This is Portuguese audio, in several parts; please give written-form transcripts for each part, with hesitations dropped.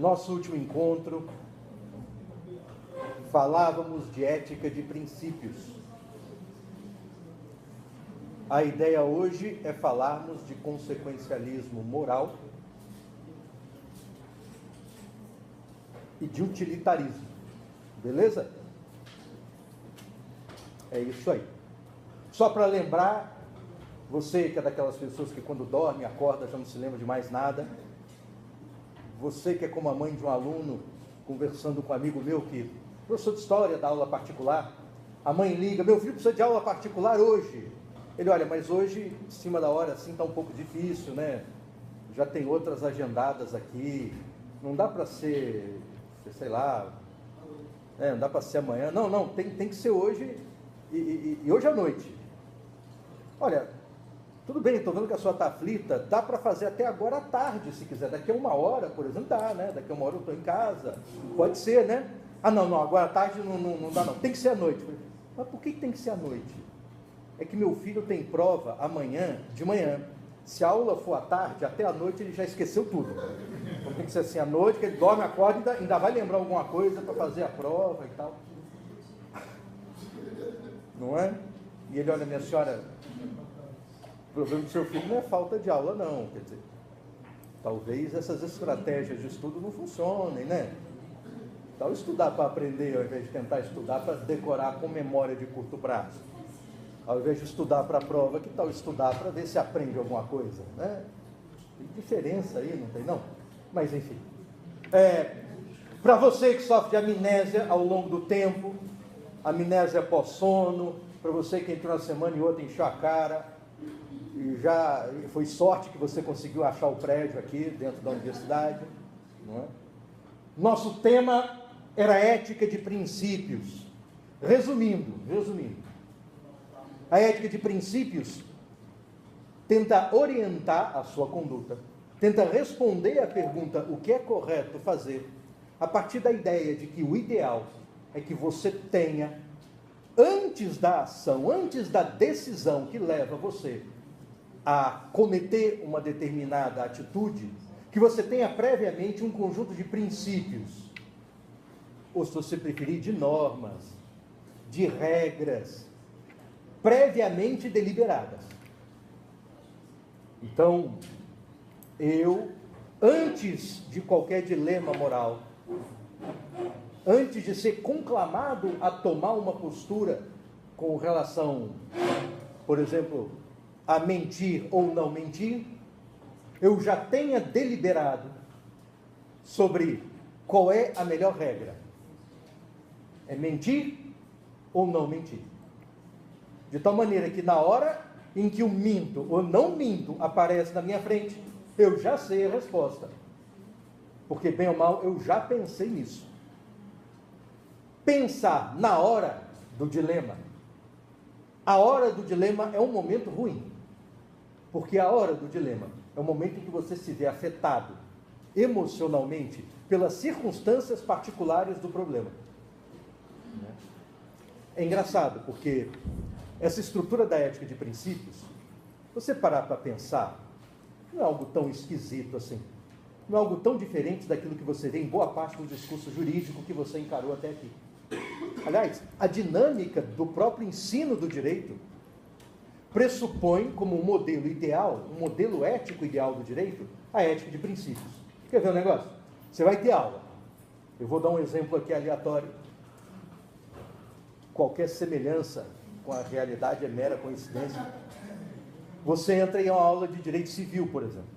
Nosso último encontro, falávamos de ética de princípios. A ideia hoje é falarmos de consequencialismo moral e de utilitarismo. Beleza? É isso aí. Só para lembrar, você que é daquelas pessoas que quando dorme, acorda, já não se lembra de mais nada. Você que é como a mãe de um aluno, conversando com um amigo meu que, professor de história, dá aula particular, a mãe liga, meu filho precisa de aula particular hoje. Ele, olha, mas hoje, em cima da hora, assim, está um pouco difícil, né? Já tem outras agendadas aqui, não dá para ser, sei lá, não dá para ser amanhã. Não, tem que ser hoje e hoje à noite. Olha, tudo bem, estou vendo que a sua está aflita, dá para fazer até agora à tarde, se quiser. Daqui a 1 hora, por exemplo, dá, né? Daqui a 1 hora eu estou em casa, pode ser, né? Ah, não, agora à tarde não dá não, tem que ser à noite. Mas por que tem que ser à noite? É que meu filho tem prova amanhã, de manhã. Se a aula for à tarde, até à noite ele já esqueceu tudo. Então tem que ser assim, à noite, que ele dorme, acorda e ainda vai lembrar alguma coisa para fazer a prova e tal. Não é? E ele, olha, minha senhora, o problema do seu filho não é falta de aula, não. Quer dizer, talvez essas estratégias de estudo não funcionem, né? Tal estudar para aprender, ao invés de tentar estudar para decorar com memória de curto prazo. Ao invés de estudar para a prova, que tal estudar para ver se aprende alguma coisa, né? Tem diferença aí, não tem não? Mas enfim. Para você que sofre de amnésia ao longo do tempo, amnésia pós-sono, para você que entrou uma semana e outra encheu a cara, e já foi sorte que você conseguiu achar o prédio aqui dentro da universidade, não é? Nosso tema era ética de princípios. Resumindo, a ética de princípios tenta orientar a sua conduta, tenta responder à pergunta o que é correto fazer, a partir da ideia de que o ideal é que você tenha, antes da ação, antes da decisão que leva você a cometer uma determinada atitude, que você tenha previamente um conjunto de princípios, ou se você preferir, de normas, de regras, previamente deliberadas. Então, antes de qualquer dilema moral, antes de ser conclamado a tomar uma postura com relação, por exemplo, a mentir ou não mentir, eu já tenha deliberado sobre qual é a melhor regra. É mentir ou não mentir? De tal maneira que na hora em que o minto ou não minto aparece na minha frente, eu já sei a resposta. Porque, bem ou mal, eu já pensei nisso. Pensar na hora do dilema. A hora do dilema é um momento ruim. Porque a hora do dilema é o momento em que você se vê afetado emocionalmente pelas circunstâncias particulares do problema. É engraçado, porque essa estrutura da ética de princípios, você parar para pensar, não é algo tão esquisito assim. Não é algo tão diferente daquilo que você vê em boa parte do discurso jurídico que você encarou até aqui. Aliás, a dinâmica do próprio ensino do direito pressupõe como um modelo ideal, um modelo ético ideal do direito, a ética de princípios. Quer ver um negócio? Você vai ter aula. Eu vou dar um exemplo aqui aleatório. Qualquer semelhança com a realidade é mera coincidência. Você entra em uma aula de direito civil, por exemplo.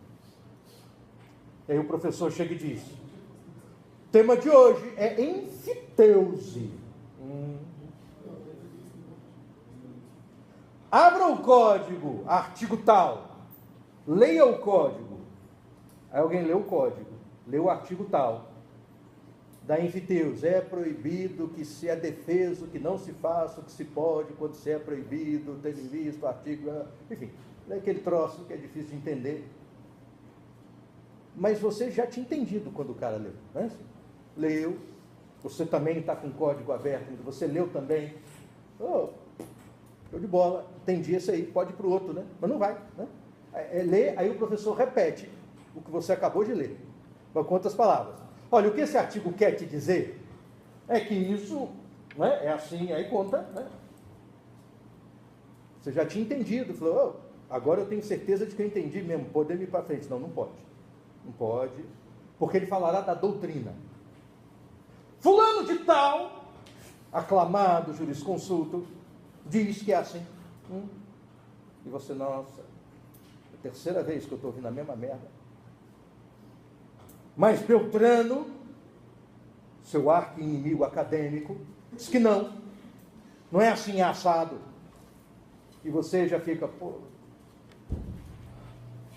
E aí o professor chega e diz: o tema de hoje é enfiteuse. Abra o código, artigo tal. Leia o código. Aí alguém lê o código, lê o artigo tal. Da enfiteuse, é proibido que se é defeso, que não se faça o que se pode, quando se é proibido, tendo em vista o artigo, enfim, é aquele troço que é difícil de entender. Mas você já tinha entendido quando o cara leu, né? Leu, você também está com o código aberto, você leu também, show de bola, entendi esse aí, pode ir para o outro, né? Mas não vai, né? Lê, aí o professor repete o que você acabou de ler, com quantas palavras? Olha, o que esse artigo quer te dizer é que isso, né, é assim, aí conta, né? Você já tinha entendido, falou, oh, agora eu tenho certeza de que eu entendi mesmo, podemos ir para frente. Não, não pode. Não pode, porque ele falará da doutrina. Fulano de tal, aclamado jurisconsulto, diz que é assim. E você, nossa, é a terceira vez que eu estou ouvindo a mesma merda. Mas Beltrano, seu arqui-inimigo acadêmico, diz que não é assim, é assado. E você já fica, pô,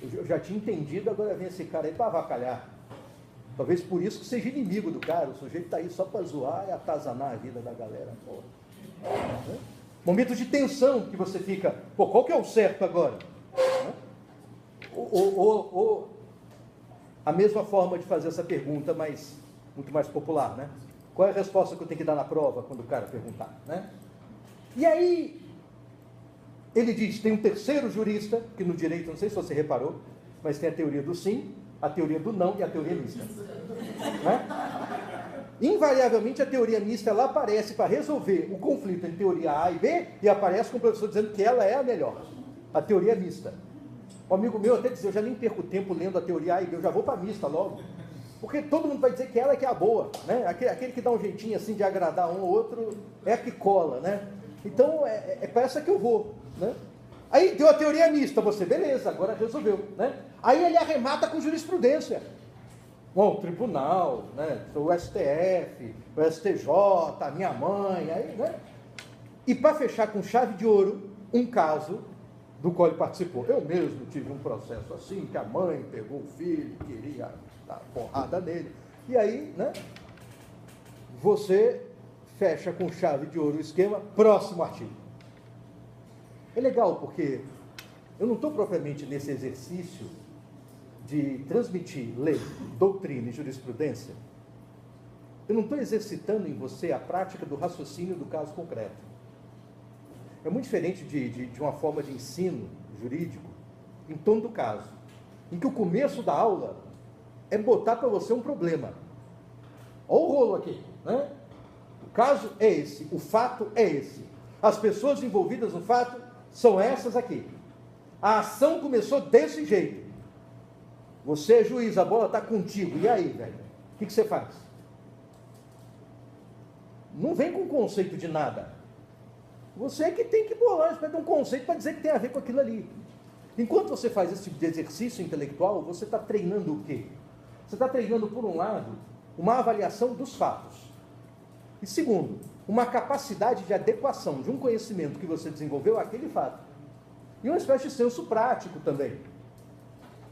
eu já tinha entendido, agora vem esse cara aí para avacalhar. Talvez por isso que seja inimigo do cara, o sujeito está aí só para zoar e atazanar a vida da galera. Pô. Momento de tensão que você fica, pô, qual que é o certo agora? Ou a mesma forma de fazer essa pergunta, mas muito mais popular, né? Qual é a resposta que eu tenho que dar na prova quando o cara perguntar, né? E aí, ele diz, tem um terceiro jurista, que no direito, não sei se você reparou, mas tem a teoria do sim, a teoria do não e a teoria mista. Né? Invariavelmente, a teoria mista, ela aparece para resolver o conflito entre teoria A e B, e aparece com o professor dizendo que ela é a melhor. A teoria mista. Um amigo meu até dizia, eu já nem perco tempo lendo a teoria A e B, eu já vou para a mista logo. Porque todo mundo vai dizer que ela é que é a boa. Né? Aquele que dá um jeitinho assim de agradar um ou outro, é a que cola. Né? Então, é para essa que eu vou. Né? Aí deu a teoria mista, você, beleza, agora resolveu. Né? Aí ele arremata com jurisprudência. Bom, o tribunal, né? O STF, o STJ, a minha mãe, aí, né? E para fechar com chave de ouro, um caso do qual ele participou. Eu mesmo tive um processo assim, que a mãe pegou o filho, queria dar porrada nele. E aí, né? Você fecha com chave de ouro o esquema, próximo artigo. É legal porque eu não estou propriamente nesse exercício de transmitir lei, doutrina e jurisprudência. Eu não estou exercitando em você a prática do raciocínio do caso concreto. É muito diferente de uma forma de ensino jurídico em torno do caso, em que o começo da aula é botar para você um problema. Olha o rolo aqui, né? O caso é esse, o fato é esse. As pessoas envolvidas no fato são essas aqui. A ação começou desse jeito. Você é juiz, a bola está contigo. E aí, velho? O que você faz? Não vem com conceito de nada. Você é que tem que bolar um conceito para dizer que tem a ver com aquilo ali. Enquanto você faz esse tipo de exercício intelectual, você está treinando o quê? Você está treinando, por um lado, uma avaliação dos fatos. E segundo, uma capacidade de adequação de um conhecimento que você desenvolveu àquele fato. E uma espécie de senso prático também.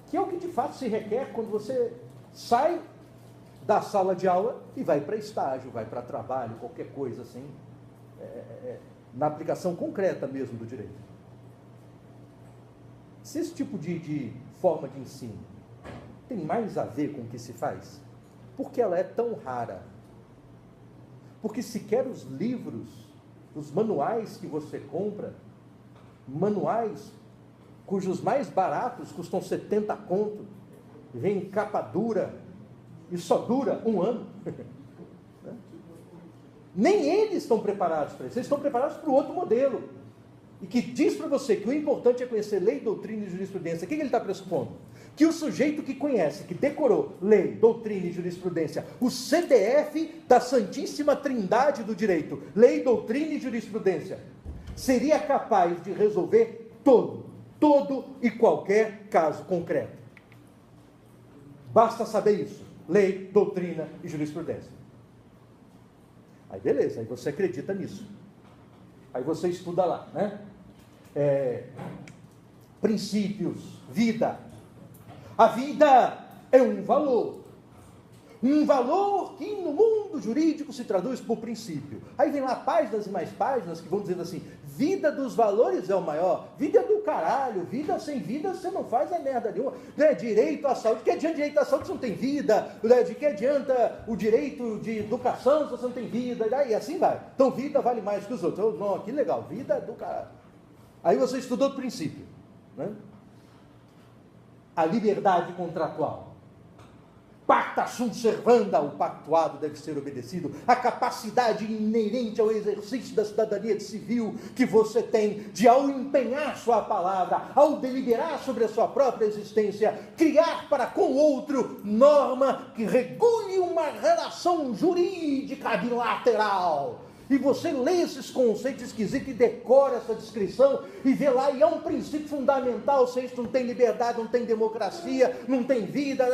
Que é o que de fato se requer quando você sai da sala de aula e vai para estágio, vai para trabalho, qualquer coisa assim, na aplicação concreta mesmo do direito. Se esse tipo de forma de ensino tem mais a ver com o que se faz, por que ela é tão rara? Porque sequer os livros, os manuais que você compra, manuais cujos mais baratos custam 70 conto, vem em capa dura, e só dura um ano. Nem eles estão preparados para isso, eles estão preparados para o outro modelo. E que diz para você que o importante é conhecer lei, doutrina e jurisprudência. O que ele está pressupondo? Que o sujeito que conhece, que decorou lei, doutrina e jurisprudência, o CDF da Santíssima Trindade do Direito, lei, doutrina e jurisprudência, seria capaz de resolver todo e qualquer caso concreto. Basta saber isso. Lei, doutrina e jurisprudência. Aí beleza, aí você acredita nisso. Aí você estuda lá, né? Princípios, vida. A vida é um valor. Um valor que no mundo jurídico se traduz por princípio. Aí vem lá páginas e mais páginas que vão dizendo assim, vida dos valores é o maior, vida do caralho, vida sem vida você não faz merda nenhuma. Né? Direito à saúde, que adianta direito à saúde se não tem vida? De que adianta o direito de educação se você não tem vida? E assim vai. Então vida vale mais que os outros. Não, que legal, vida do caralho. Aí você estudou o princípio. Né? A liberdade contratual. pacta sunt servanda, o pactuado deve ser obedecido, a capacidade inerente ao exercício da cidadania civil que você tem de, ao empenhar sua palavra, ao deliberar sobre a sua própria existência, criar para com o outro norma que regule uma relação jurídica bilateral. E você lê esses conceitos esquisitos e decora essa descrição e vê lá, e é um princípio fundamental. Se isso não tem liberdade, não tem democracia, não tem vida,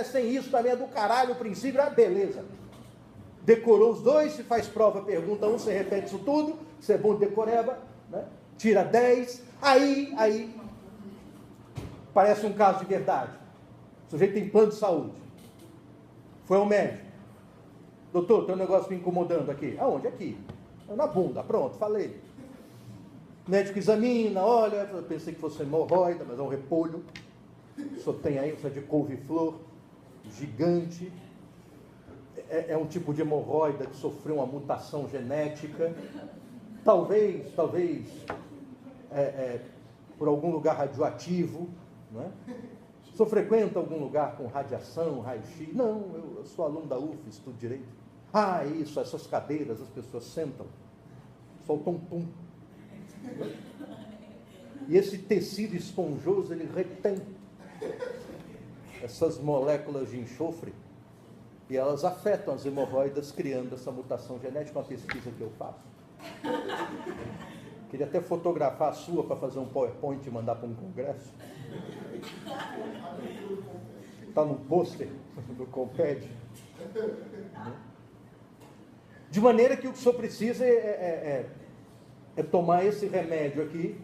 sem isso também é do caralho o princípio, beleza. Decorou os dois, se faz prova, pergunta um, você repete isso tudo, você é bom de decoreba, né? Tira 10, aí parece um caso de verdade. O sujeito tem plano de saúde, foi ao médico. Doutor, tem um negócio me incomodando aqui. Aonde? Aqui. Na bunda. Pronto, falei. O médico examina, olha, eu pensei que fosse hemorroida, mas é um repolho. Só tem aí, isso é de couve-flor, gigante. É um tipo de hemorroida que sofreu uma mutação genética. Talvez, por algum lugar radioativo, não é? O senhor frequenta algum lugar com radiação, raio-x? Não, eu sou aluno da UF, estudo direito. Isso, essas cadeiras, as pessoas sentam, soltam um pum. E esse tecido esponjoso, ele retém essas moléculas de enxofre e elas afetam as hemorroidas, criando essa mutação genética, uma pesquisa que eu faço. Queria até fotografar a sua para fazer um PowerPoint e mandar para um congresso. Está no pôster do Comped. De maneira que o que o senhor precisa é tomar esse remédio aqui.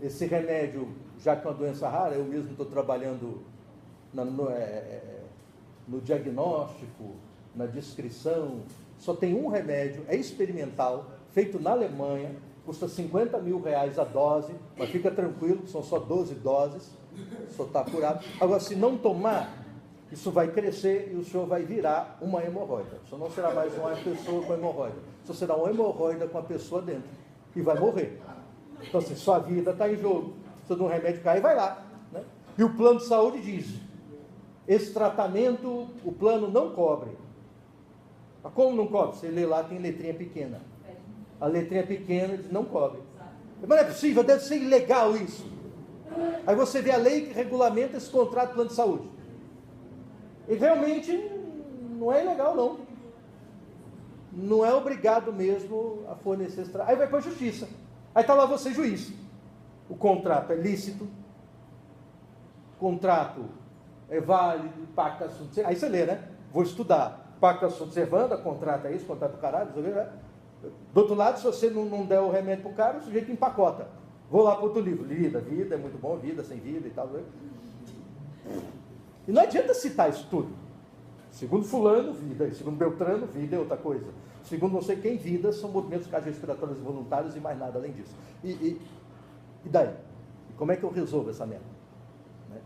Esse remédio, já que é uma doença rara, eu mesmo estou trabalhando no diagnóstico, na descrição. Só tem um remédio, é experimental, feito na Alemanha, custa R$50 mil a dose, mas fica tranquilo, são só 12 doses, só está curado. Agora, se não tomar, isso vai crescer e o senhor vai virar uma hemorroida. O senhor não será mais uma pessoa com hemorroida. O senhor será uma hemorroida com a pessoa dentro. E vai morrer. Então, assim, sua vida está em jogo. Se de um remédio cair, vai lá. Né? E o plano de saúde diz, esse tratamento, o plano não cobre. Mas como não cobre? Você lê lá, tem letrinha pequena. A letrinha pequena diz, não cobre. Mas não é possível, deve ser ilegal isso. Aí você vê a lei que regulamenta esse contrato de plano de saúde. E realmente não é ilegal, não. Não é obrigado mesmo a fornecer esse trabalho. Aí vai para a justiça. Aí está lá você, juiz. O contrato é lícito, o contrato é válido, pacta assunto. Aí você lê, né? Vou estudar. Pacta assunto servanda, contrato é isso, contrato do caralho, né? Do outro lado, se você não der o remédio para o cara, o sujeito empacota. Vou lá para outro livro. Vida é muito bom, vida sem vida e tal. Né? E não adianta citar isso tudo. Segundo fulano, vida. Segundo Beltrano, vida é outra coisa. Segundo não sei quem, vida são movimentos cardiorrespiratórios voluntários e mais nada além disso. E daí? E como é que eu resolvo essa merda? Né?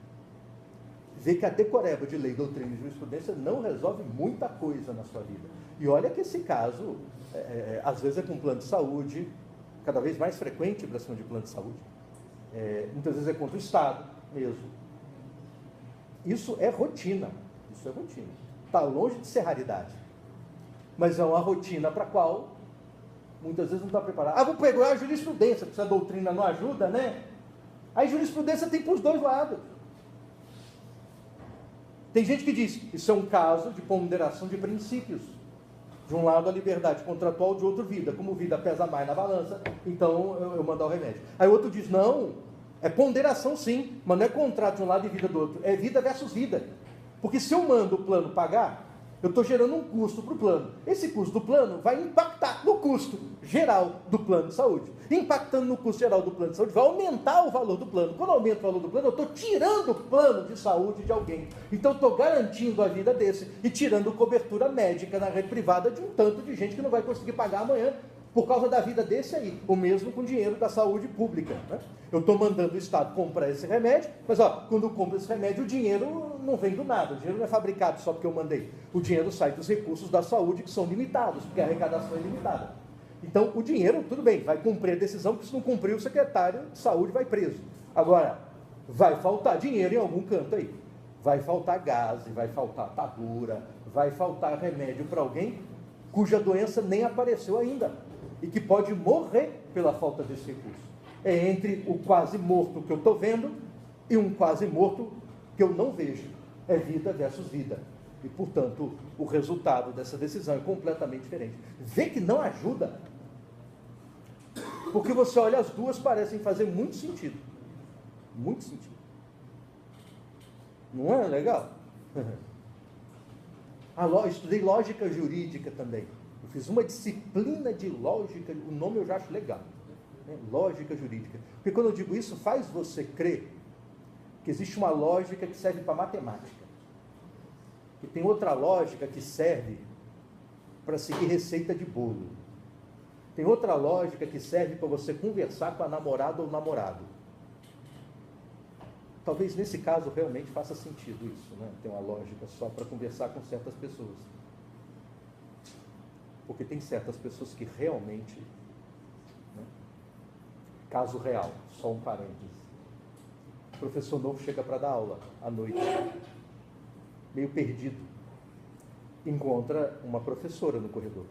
Ver que a decoreba de lei, doutrina e jurisprudência não resolve muita coisa na sua vida. E olha que esse caso, às vezes é com plano de saúde, cada vez mais frequente para cima de plano de saúde. Muitas vezes é contra o Estado mesmo. Isso é rotina. Está longe de ser raridade. Mas é uma rotina para a qual muitas vezes não está preparado. Vou pegar a jurisprudência, porque se a doutrina não ajuda, né? Aí jurisprudência tem para os dois lados. Tem gente que diz, isso é um caso de ponderação de princípios. De um lado a liberdade contratual, de outro vida. Como vida pesa mais na balança, então eu mando o remédio. Aí o outro diz, não, é ponderação sim, mas não é contrato de um lado e vida do outro. É vida versus vida. Porque se eu mando o plano pagar, eu estou gerando um custo para o plano. Esse custo do plano vai impactar no custo geral do plano de saúde. Impactando no custo geral do plano de saúde, vai aumentar o valor do plano. Quando aumenta o valor do plano, eu estou tirando o plano de saúde de alguém. Então, estou garantindo a vida desse e tirando cobertura médica na rede privada de um tanto de gente que não vai conseguir pagar amanhã por causa da vida desse aí. O mesmo com dinheiro da saúde pública. Né? Eu estou mandando o Estado comprar esse remédio, mas quando eu compro esse remédio, o dinheiro não vem do nada. O dinheiro não é fabricado só porque eu mandei. O dinheiro sai dos recursos da saúde, que são limitados, porque a arrecadação é limitada. Então, o dinheiro, tudo bem, vai cumprir a decisão, porque se não cumprir, o secretário de saúde vai preso. Agora, vai faltar dinheiro em algum canto aí. vai faltar gás, vai faltar atadura, vai faltar remédio para alguém cuja doença nem apareceu ainda e que pode morrer pela falta desse recurso. É entre o quase morto que eu estou vendo e um quase morto que eu não vejo. É vida versus vida. E, portanto, o resultado dessa decisão é completamente diferente. Vê que não ajuda. Porque você olha, as duas parecem fazer muito sentido. Muito sentido. Não é legal? Estudei lógica jurídica também. Eu fiz uma disciplina de lógica, o nome eu já acho legal. Né? Lógica jurídica. Porque quando eu digo isso, faz você crer que existe uma lógica que serve para matemática. E tem outra lógica que serve para seguir receita de bolo. Tem outra lógica que serve para você conversar com a namorada ou o namorado. Talvez nesse caso realmente faça sentido isso, né? Tem uma lógica só para conversar com certas pessoas. Porque tem certas pessoas que realmente, né? Caso real, só um parênteses. O professor novo chega para dar aula à noite, meio perdido, encontra uma professora no corredor.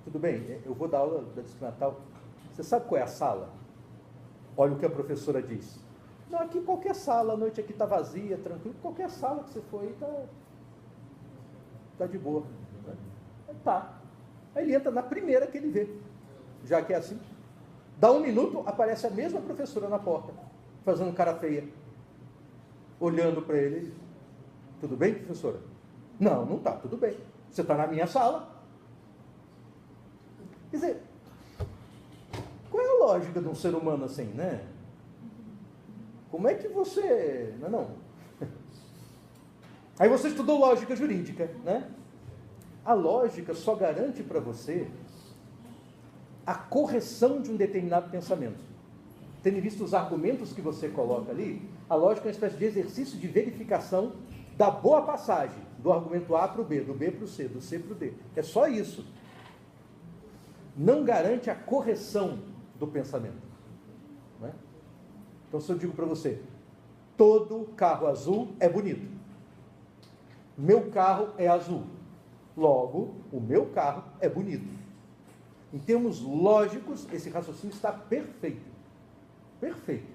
Tudo bem, eu vou dar aula da disciplina tal. Você sabe qual é a sala? Olha o que a professora diz. Não, aqui qualquer sala, a noite aqui está vazia, tranquilo, qualquer sala que você for aí está de boa. Né? Tá. Aí ele entra na primeira que ele vê, já que é assim. Dá um minuto, aparece a mesma professora na porta, fazendo cara feia, olhando para ele. Tudo bem, professora? Não, não está, tudo bem. Você está na minha sala. Quer dizer, qual é a lógica de um ser humano assim, né? Como é que você... Não. Aí você estudou lógica jurídica, né? A lógica só garante para você a correção de um determinado pensamento. Tendo visto os argumentos que você coloca ali, a lógica é uma espécie de exercício de verificação da boa passagem, do argumento A para o B, do B para o C, do C para o D. É só isso. Não garante a correção do pensamento. Né? Então, se eu digo para você, todo carro azul é bonito. Meu carro é azul. Logo, o meu carro é bonito. Em termos lógicos, esse raciocínio está perfeito. Perfeito.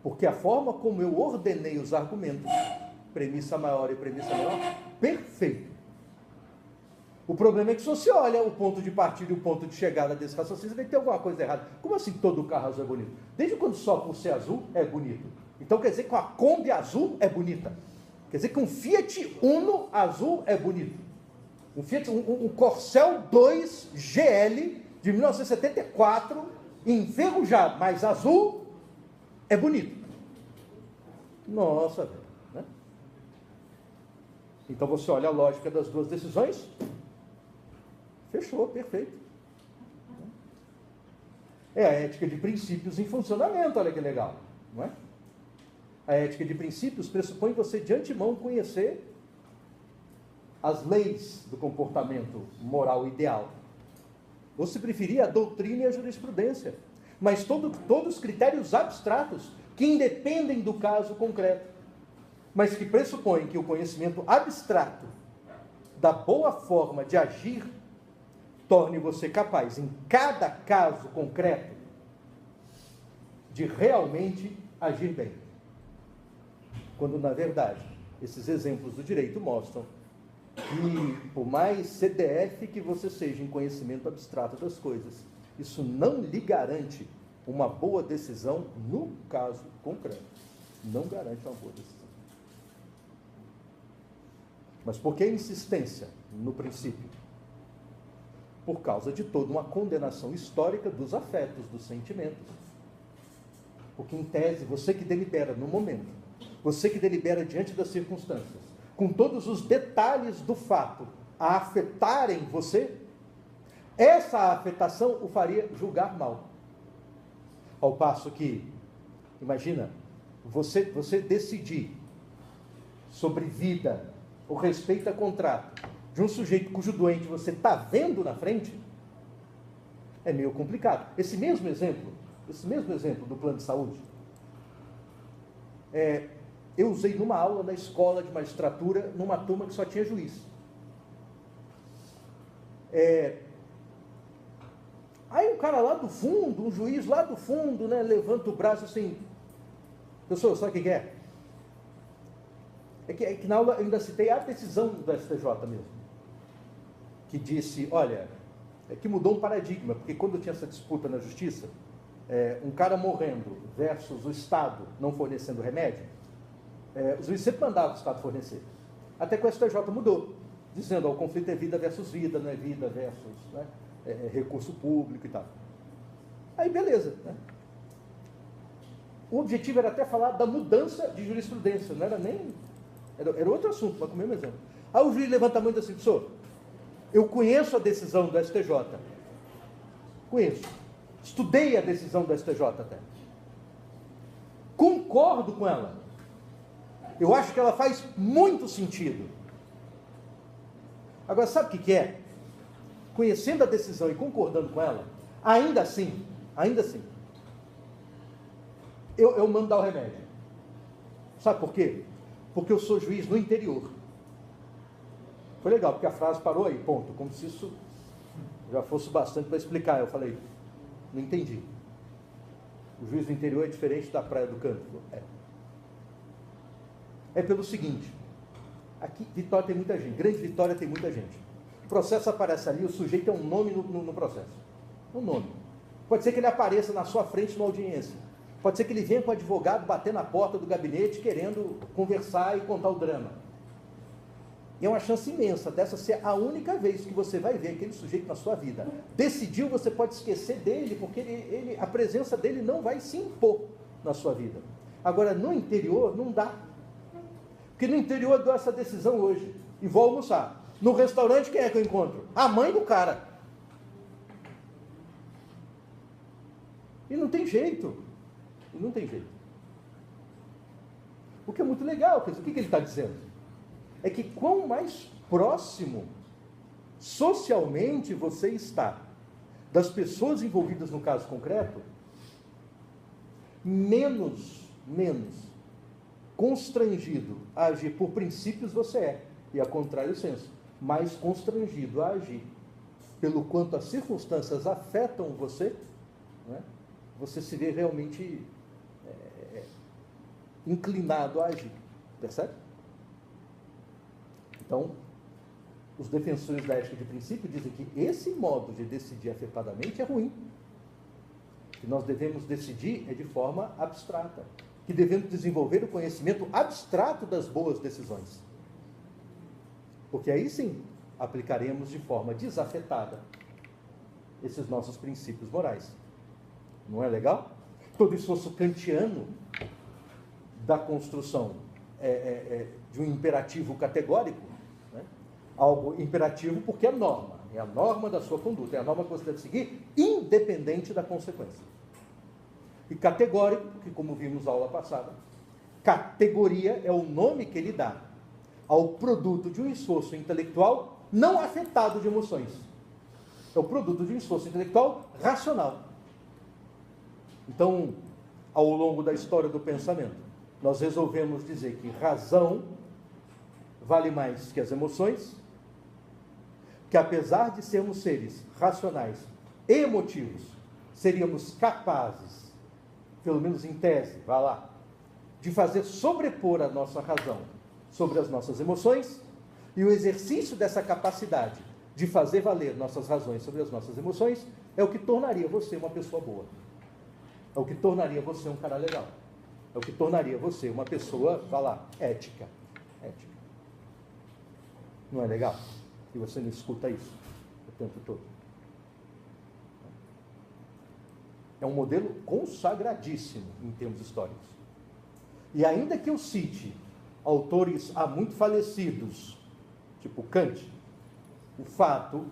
Porque a forma como eu ordenei os argumentos, premissa maior e premissa menor, perfeito. O problema é que se você olha o ponto de partida e o ponto de chegada desse raciocínio, você vê que tem alguma coisa errada. Como assim todo carro azul é bonito? Desde quando só por ser azul é bonito? Então quer dizer que uma Kombi azul é bonita. Quer dizer que um Fiat Uno azul é bonito. Um Corcel 2 GL de 1974, enferrujado, mas azul, é bonito. Nossa, velho. Né? Então você olha a lógica das duas decisões, fechou, perfeito. É a ética de princípios em funcionamento, olha que legal, não é? A ética de princípios pressupõe você de antemão conhecer as leis do comportamento moral ideal. Ou se preferir, a doutrina e a jurisprudência. Mas todos os critérios abstratos que independem do caso concreto, mas que pressupõem que o conhecimento abstrato da boa forma de agir torne você capaz, em cada caso concreto, de realmente agir bem. Quando, na verdade, esses exemplos do direito mostram que, por mais CDF que você seja em conhecimento abstrato das coisas, isso não lhe garante uma boa decisão no caso concreto. Não garante uma boa decisão. Mas por que a insistência no princípio? Por causa de toda uma condenação histórica dos afetos, dos sentimentos. Porque, em tese, você que delibera no momento, você que delibera diante das circunstâncias, com todos os detalhes do fato a afetarem você, essa afetação o faria julgar mal. Ao passo que, imagina, você decidir sobre vida, ou respeito a contrato, de um sujeito cujo doente você está vendo na frente, é meio complicado. Esse mesmo exemplo do plano de saúde, Eu usei numa aula na escola de magistratura, numa turma que só tinha juiz. Aí um cara lá do fundo, um juiz lá do fundo, né, levanta o braço assim, professor, sabe o que é? É que na aula eu ainda citei a decisão do STJ mesmo, que disse, olha, que mudou um paradigma, porque quando tinha essa disputa na justiça, um cara morrendo versus o Estado não fornecendo remédio, os juízes sempre mandavam o Estado fornecer. Até que o STJ mudou, dizendo, o conflito é vida versus vida, não é vida versus, né, recurso público e tal. Aí beleza, né? O objetivo era até falar da mudança de jurisprudência, não era nem... Era outro assunto, mas com o mesmo exemplo. Aí o juiz levanta a mão e diz assim, professor, eu conheço a decisão do STJ. Conheço. Estudei a decisão do STJ até. Concordo com ela. Eu acho que ela faz muito sentido. Agora, sabe o que é? Conhecendo a decisão e concordando com ela, ainda assim, eu mando dar o remédio. Sabe por quê? Porque eu sou juiz no interior. Foi legal, porque a frase parou aí, ponto. Como se isso já fosse bastante para explicar. Eu falei, não entendi. O juiz do interior é diferente da praia do Canto. É pelo seguinte, aqui Vitória tem muita gente, Grande Vitória tem muita gente. O processo aparece ali, o sujeito é um nome no processo. Um nome. Pode ser que ele apareça na sua frente numa audiência. Pode ser que ele venha com o advogado bater na porta do gabinete querendo conversar e contar o drama. E é uma chance imensa dessa ser a única vez que você vai ver aquele sujeito na sua vida. Decidiu, você pode esquecer dele, porque a presença dele não vai se impor na sua vida. Agora, no interior, não dá. Porque no interior eu dou essa decisão hoje e vou almoçar. No restaurante, quem é que eu encontro? A mãe do cara. E não tem jeito. Não tem jeito. O que é muito legal, quer dizer, o que ele está dizendo? É que quanto mais próximo socialmente você está das pessoas envolvidas no caso concreto, menos constrangido a agir por princípios você é, e a contrário senso, mais constrangido a agir pelo quanto as circunstâncias afetam você, né? Você se vê realmente inclinado a agir, percebe? Então, os defensores da ética de princípio dizem que esse modo de decidir afetadamente é ruim, que nós devemos decidir de forma abstrata, que devemos desenvolver o conhecimento abstrato das boas decisões, porque aí sim aplicaremos de forma desafetada esses nossos princípios morais. Não é legal? Todo esforço kantiano da construção de um imperativo categórico, né? Algo imperativo porque é a norma da sua conduta, é a norma que você deve seguir, independente da consequência. E categórico, que como vimos na aula passada, categoria é o nome que ele dá ao produto de um esforço intelectual não afetado de emoções. É o produto de um esforço intelectual racional. Então, ao longo da história do pensamento, nós resolvemos dizer que razão vale mais que as emoções, que apesar de sermos seres racionais e emotivos, seríamos capazes, pelo menos em tese, vá lá, de fazer sobrepor a nossa razão sobre as nossas emoções, e o exercício dessa capacidade de fazer valer nossas razões sobre as nossas emoções é o que tornaria você uma pessoa boa. É o que tornaria você um cara legal. É o que tornaria você uma pessoa, vá lá, ética. Não é legal? E você não escuta isso o tempo todo. É um modelo consagradíssimo em termos históricos. E ainda que eu cite autores há muito falecidos, tipo Kant, o fato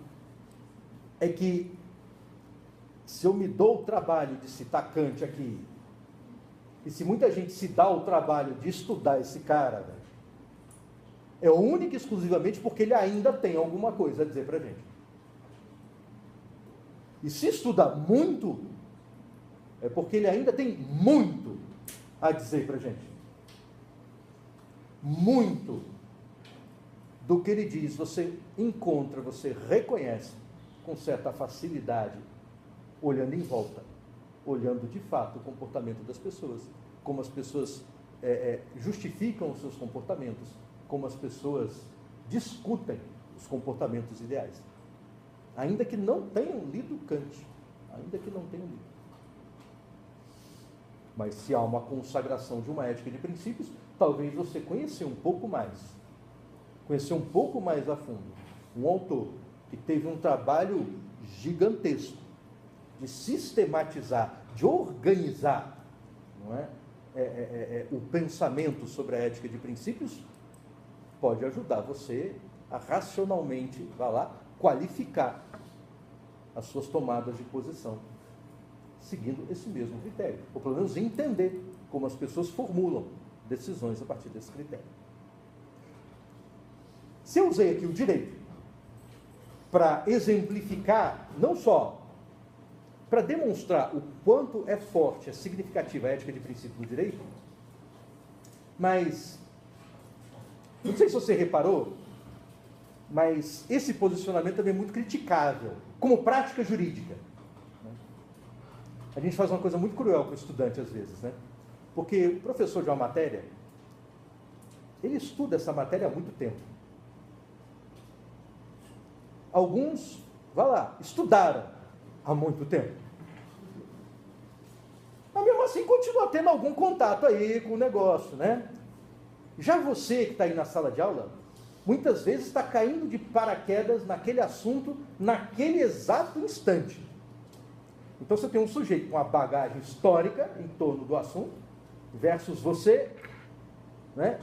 é que se eu me dou o trabalho de citar Kant aqui, e se muita gente se dá o trabalho de estudar esse cara, velho, é única e exclusivamente porque ele ainda tem alguma coisa a dizer pra gente. E se estuda muito, é porque ele ainda tem muito a dizer pra gente. muito do que ele diz, você encontra, você reconhece com certa facilidade, olhando em volta, olhando de fato o comportamento das pessoas, como as pessoas justificam os seus comportamentos, como as pessoas discutem os comportamentos ideais. Ainda que não tenham lido Kant, ainda que não tenham lido. Mas se há uma consagração de uma ética de princípios, talvez você conhecer um pouco mais a fundo, um autor que teve um trabalho gigantesco de sistematizar, de organizar, não é? O pensamento sobre a ética de princípios, pode ajudar você a racionalmente, qualificar as suas tomadas de posição, seguindo esse mesmo critério, ou pelo menos entender como as pessoas formulam decisões a partir desse critério. Se eu usei aqui o direito para exemplificar, não só para demonstrar o quanto é forte, é significativa a ética de princípio do direito, mas, não sei se você reparou, mas esse posicionamento também é muito criticável, como prática jurídica. A gente faz uma coisa muito cruel com o estudante, às vezes, né? Porque o professor de uma matéria, ele estuda essa matéria há muito tempo. Alguns, estudaram há muito tempo. Mas mesmo assim continua tendo algum contato aí com o negócio, né? Já você que está aí na sala de aula, muitas vezes está caindo de paraquedas naquele assunto, naquele exato instante. Então você tem um sujeito com uma bagagem histórica em torno do assunto, versus você, né,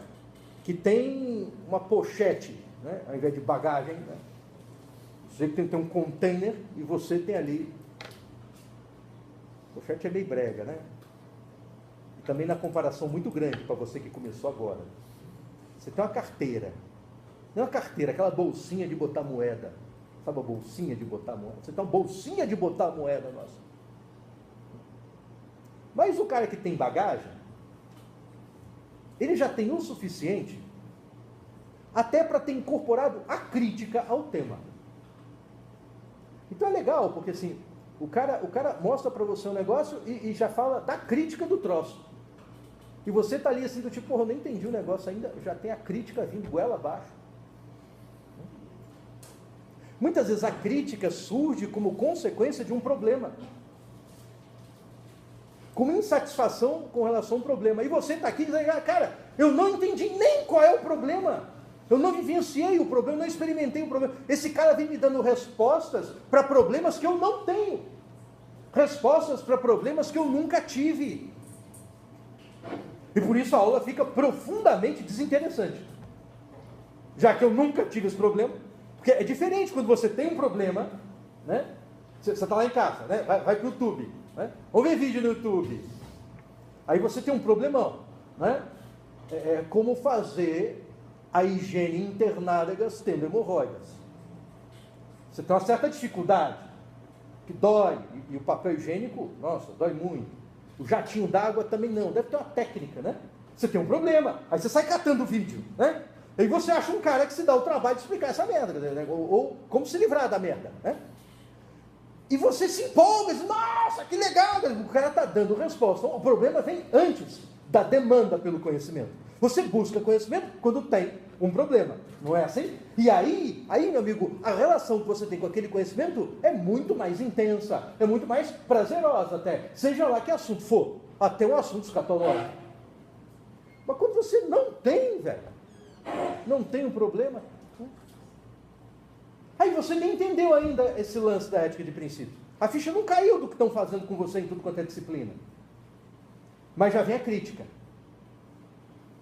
que tem uma pochete, né, ao invés de bagagem, né? Você tem um container e você tem ali. Pochete é meio brega, né? E também na comparação muito grande para você que começou agora. Você tem uma carteira. Não é uma carteira, aquela bolsinha de botar moeda. Sabe a bolsinha de botar moeda? Você tem uma bolsinha de botar moeda, nossa. Mas o cara que tem bagagem, ele já tem o suficiente até para ter incorporado a crítica ao tema. Então é legal, porque assim, o cara mostra para você um negócio e já fala da crítica do troço. E você está ali assim, do tipo, porra, eu nem entendi o negócio ainda, já tem a crítica vindo goela abaixo. Muitas vezes a crítica surge como consequência de um problema. Como insatisfação com relação ao problema. E você está aqui dizendo, cara, eu não entendi nem qual é o problema. Eu não vivenciei o problema, não experimentei o problema. Esse cara vem me dando respostas para problemas que eu não tenho. Respostas para problemas que eu nunca tive. E por isso a aula fica profundamente desinteressante. Já que eu nunca tive esse problema. Porque é diferente quando você tem um problema, né? Você está lá em casa, né? Vai para o YouTube, né? Vamos ver vídeo no YouTube. Aí você tem um problemão, né? Como fazer a higiene internádegas tendo hemorroidas. Você tem uma certa dificuldade, que dói, e o papel higiênico, nossa, dói muito. O jatinho d'água também não, deve ter uma técnica, né? Você tem um problema, aí você sai catando o vídeo, né? Aí você acha um cara que se dá o trabalho de explicar essa merda, né? ou como se livrar da merda, né? E você se empolga, diz, nossa, que legal, o cara está dando resposta. Então, o problema vem antes da demanda pelo conhecimento. Você busca conhecimento quando tem um problema, não é assim? E aí, meu amigo, a relação que você tem com aquele conhecimento é muito mais intensa, é muito mais prazerosa até, seja lá que assunto for, até um assunto escatológico. Mas quando você não tem, velho, não tem um problema, aí você nem entendeu ainda esse lance da ética de princípio. A ficha não caiu do que estão fazendo com você em tudo quanto é disciplina. Mas já vem a crítica.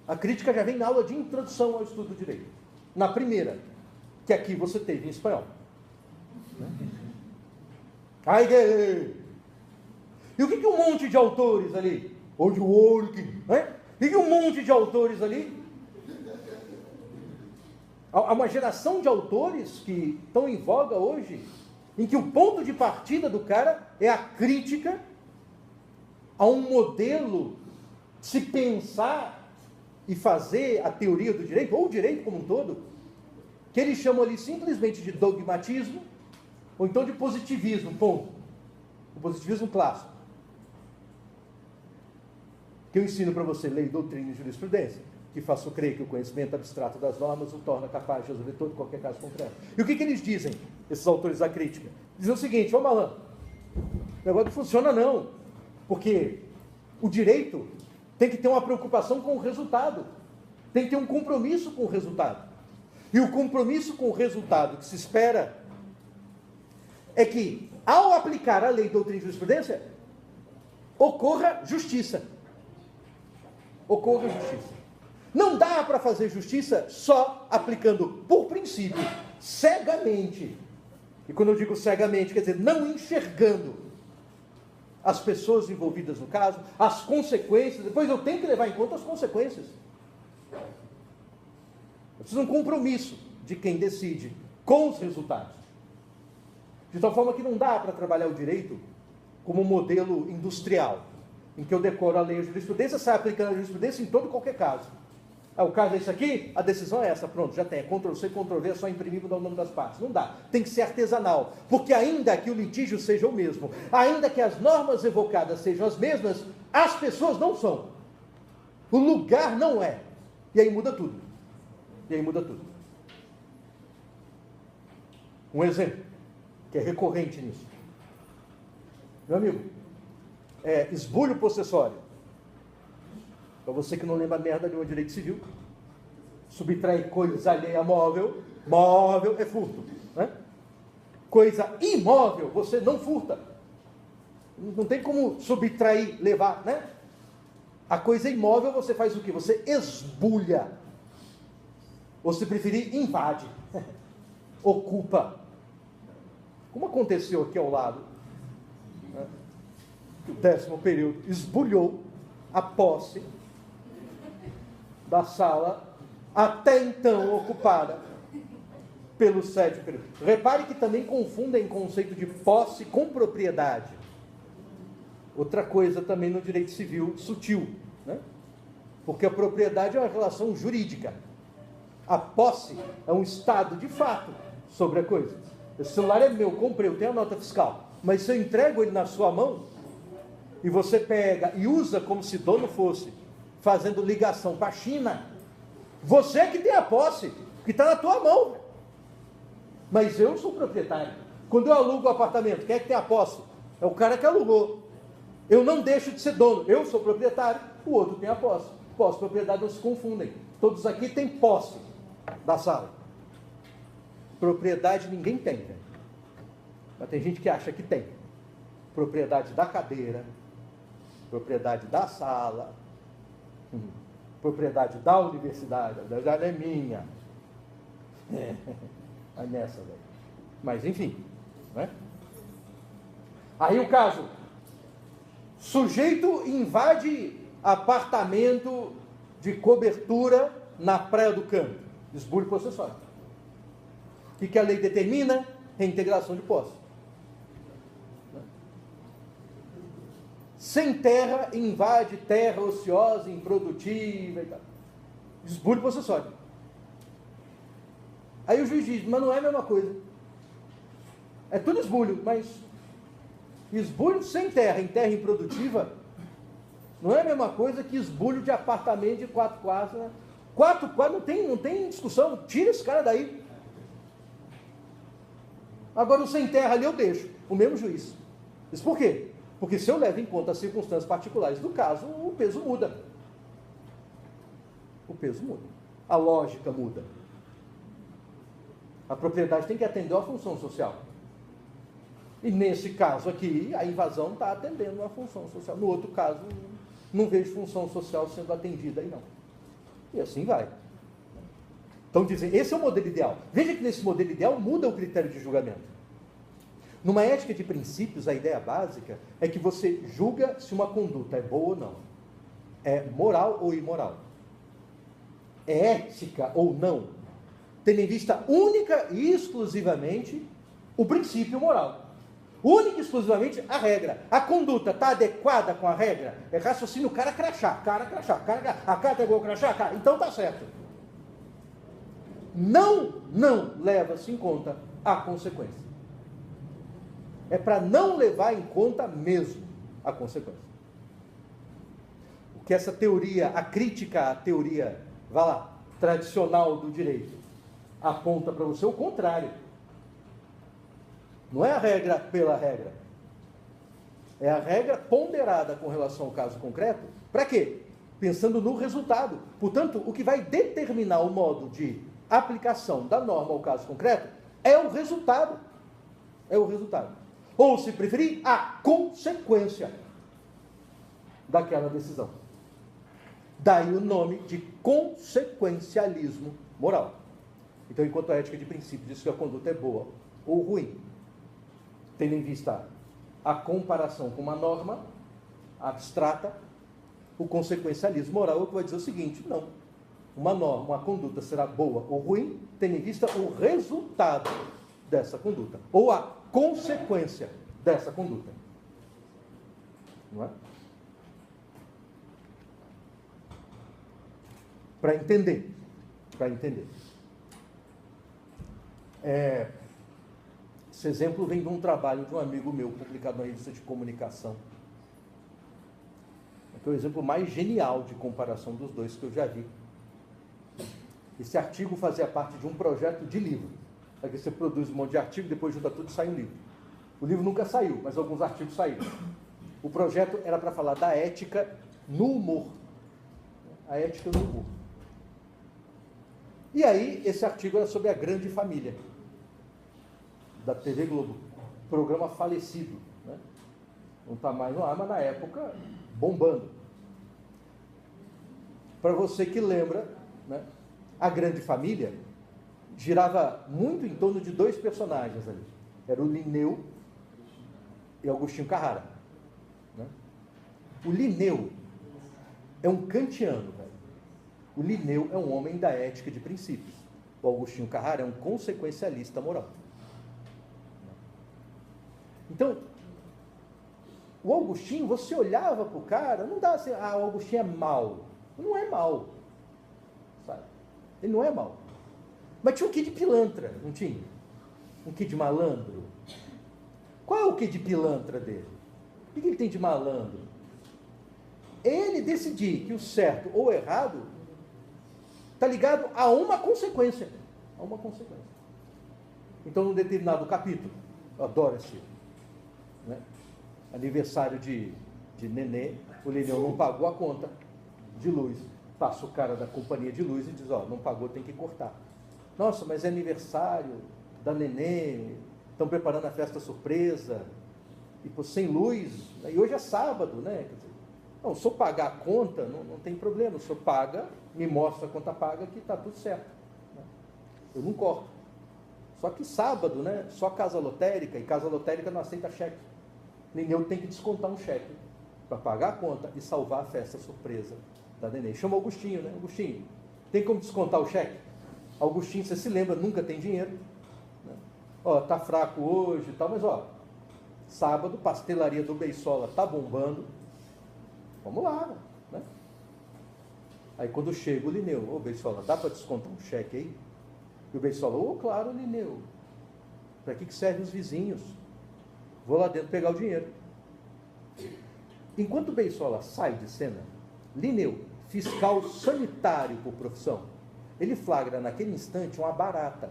A crítica já vem na aula de introdução ao estudo do direito. Na primeira, que aqui você teve em espanhol. E o que um monte de autores ali? Ou de working, né? E que um monte de autores ali? Há uma geração de autores que estão em voga hoje, em que o ponto de partida do cara é a crítica a um modelo de se pensar e fazer a teoria do direito, ou o direito como um todo, que eles chamam ali simplesmente de dogmatismo, ou então de positivismo, ponto. O positivismo clássico. Que eu ensino para você lei, doutrina e jurisprudência, que faço crer que o conhecimento abstrato das normas o torna capaz de resolver todo e qualquer caso concreto. E o que eles dizem, esses autores da crítica? Dizem o seguinte: ô malandro, o negócio não funciona não, porque o direito tem que ter uma preocupação com o resultado, tem que ter um compromisso com o resultado. E o compromisso com o resultado que se espera é que, ao aplicar a lei, doutrina e jurisprudência, ocorra justiça. Ocorra justiça. Não dá para fazer justiça só aplicando, por princípio, cegamente. E quando eu digo cegamente, quer dizer, não enxergando as pessoas envolvidas no caso, as consequências. Depois eu tenho que levar em conta as consequências. Eu preciso de um compromisso de quem decide com os resultados. De tal forma que não dá para trabalhar o direito como um modelo industrial, em que eu decoro a lei e a jurisprudência, saio aplicando a jurisprudência em todo e qualquer caso. O caso é esse aqui, a decisão é essa, pronto, já tem, é Ctrl+C, Ctrl+V, é só imprimir e mudar o nome das partes. Não dá, tem que ser artesanal, porque ainda que o litígio seja o mesmo, ainda que as normas evocadas sejam as mesmas, as pessoas não são. O lugar não é. E aí muda tudo. E aí muda tudo. Um exemplo, que é recorrente nisso. Meu amigo, esbulho possessório. Para você que não lembra merda de um direito civil, subtrair coisa alheia a móvel, móvel é furto, né? Coisa imóvel, você não furta. Não tem como subtrair, levar, né? A coisa imóvel você faz o quê? Você esbulha. Ou se preferir, invade. Ocupa. Como aconteceu aqui ao lado, né? O 10º período esbulhou a posse da sala até então ocupada pelo 7º período. Repare que também confundem conceito de posse com propriedade. Outra coisa também no direito civil sutil, né? Porque a propriedade é uma relação jurídica. A posse é um estado de fato sobre a coisa. Esse celular é meu, comprei, eu tenho a nota fiscal, mas se eu entrego ele na sua mão e você pega e usa como se dono fosse, fazendo ligação para a China, você que tem a posse, que está na tua mão. Mas eu sou proprietário. Quando eu alugo o apartamento, quem é que tem a posse? É o cara que alugou. Eu não deixo de ser dono. Eu sou proprietário, o outro tem a posse. Posse e propriedade não se confundem. Todos aqui têm posse da sala. Propriedade ninguém tem, né? Mas tem gente que acha que tem. Propriedade da cadeira, propriedade da sala, propriedade da universidade. A universidade é minha. Vai nessa, velho. Mas enfim, né? Aí o caso: sujeito invade apartamento de cobertura na Praia do Canto, esbulho possessório. O que a lei determina? Reintegração de posse. Sem terra, invade terra ociosa, improdutiva e tal. Esbulho possessório. Aí o juiz diz: mas não é a mesma coisa. É tudo esbulho, mas esbulho sem terra, em terra improdutiva, não é a mesma coisa que esbulho de apartamento de 4 quartos, né? 4 quartos não tem discussão, tira esse cara daí. Agora o sem terra ali eu deixo, o mesmo juiz. Isso por quê? Porque se eu levo em conta as circunstâncias particulares do caso, o peso muda. O peso muda. A lógica muda. A propriedade tem que atender a função social. E nesse caso aqui, a invasão está atendendo a função social. No outro caso, não vejo função social sendo atendida aí não. E assim vai. Então dizem, esse é o modelo ideal. Veja que nesse modelo ideal muda o critério de julgamento. Numa ética de princípios, a ideia básica é que você julga se uma conduta é boa ou não. É moral ou imoral. É ética ou não. Tendo em vista única e exclusivamente o princípio moral. única e exclusivamente a regra. A conduta está adequada com a regra? É raciocínio cara crachá, a cara pegou o crachá, cara, então está certo. Não leva-se em conta a consequência. É para não levar em conta mesmo a consequência. O que essa teoria, a crítica à teoria, vá lá, tradicional do direito, aponta para você o contrário. Não é a regra pela regra. É a regra ponderada com relação ao caso concreto. Para quê? Pensando no resultado. Portanto, o que vai determinar o modo de aplicação da norma ao caso concreto é o resultado. É o resultado. Ou, se preferir, a consequência daquela decisão. Daí o nome de consequencialismo moral. Então, enquanto a ética de princípio diz que a conduta é boa ou ruim, tendo em vista a comparação com uma norma abstrata, o consequencialismo moral é o que vai dizer o seguinte: não, uma norma, uma conduta será boa ou ruim, tendo em vista o resultado dessa conduta, ou a consequência dessa conduta. Não é? Para entender. Esse exemplo vem de um trabalho de um amigo meu, publicado na revista de comunicação. É o exemplo mais genial de comparação dos dois que eu já vi. Esse artigo fazia parte de um projeto de livro. Aqui você produz um monte de artigo, depois junta tudo e sai um livro. O livro nunca saiu, mas alguns artigos saíram. O projeto era para falar da ética no humor. A ética no humor. E aí, esse artigo era sobre a Grande Família, da TV Globo. Programa falecido, né? Não está mais no ar, mas na época, bombando. Para você que lembra, né, a Grande Família girava muito em torno de dois personagens ali. Era o Linneu e Agostinho Carrara. Né? O Linneu é um kantiano, velho. O Linneu é um homem da ética de princípios. O Agostinho Carrara é um consequencialista moral. Então, o Agostinho, você olhava para o cara, não dá assim, o Agostinho é mau. Não é mau. Sabe? Ele não é mau. Mas tinha um quê de pilantra, não tinha? Um quê de malandro. Qual é o quê de pilantra dele? O que ele tem de malandro? Ele decidir que o certo ou o errado está ligado a uma consequência. A uma consequência. Então, num determinado capítulo, eu adoro esse, né? Aniversário de Nenê, o Linneu não pagou a conta de luz. Passa o cara da companhia de luz e diz, não pagou, tem que cortar. Nossa, mas é aniversário da Nenê, estão preparando a festa surpresa, e sem luz, e hoje é sábado, né? Quer dizer, não, se eu pagar a conta, não tem problema, o senhor paga, me mostra a conta paga que está tudo certo. Né? Eu não corto. Só que sábado, né? Só casa lotérica, e casa lotérica não aceita cheque. Linneu tem que descontar um cheque para pagar a conta e salvar a festa surpresa da Nenê. Chama Augustinho, né? Augustinho, tem como descontar o cheque? Augustinho, você se lembra, nunca tem dinheiro. Né? Tá fraco hoje e tal, mas sábado, pastelaria do Beisola tá bombando. Vamos lá, né? Aí quando chega o Linneu, Beisola, dá para descontar um cheque aí? E o Beisola, claro, Linneu. Para que servem os vizinhos? Vou lá dentro pegar o dinheiro. Enquanto o Beisola sai de cena, Linneu, fiscal sanitário por profissão, ele flagra naquele instante uma barata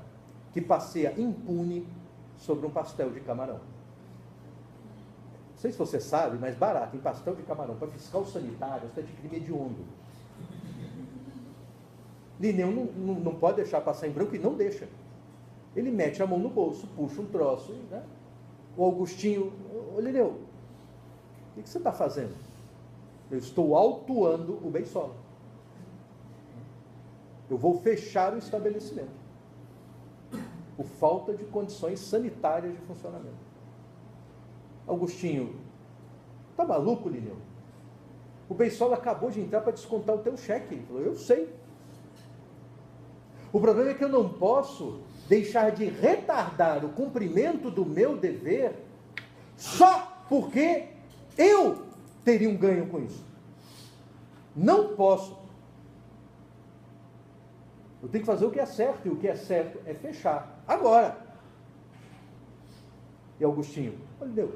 que passeia impune sobre um pastel de camarão. Não sei se você sabe, mas barata em pastel de camarão para fiscal sanitário é de crime hediondo. Linneu não pode deixar passar em branco e não deixa. Ele mete a mão no bolso, puxa um troço, né? O Augustinho, Linneu, o que você está fazendo? Eu estou autuando o Beisola. Eu vou fechar o estabelecimento. Por falta de condições sanitárias de funcionamento. Augustinho, tá maluco, Linneu? O Beisola acabou de entrar para descontar o teu cheque. Ele falou, eu sei. O problema é que eu não posso deixar de retardar o cumprimento do meu dever só porque eu teria um ganho com isso. Não posso. Eu tenho que fazer o que é certo, e o que é certo é fechar. Agora. E Augustinho, olha, Deus,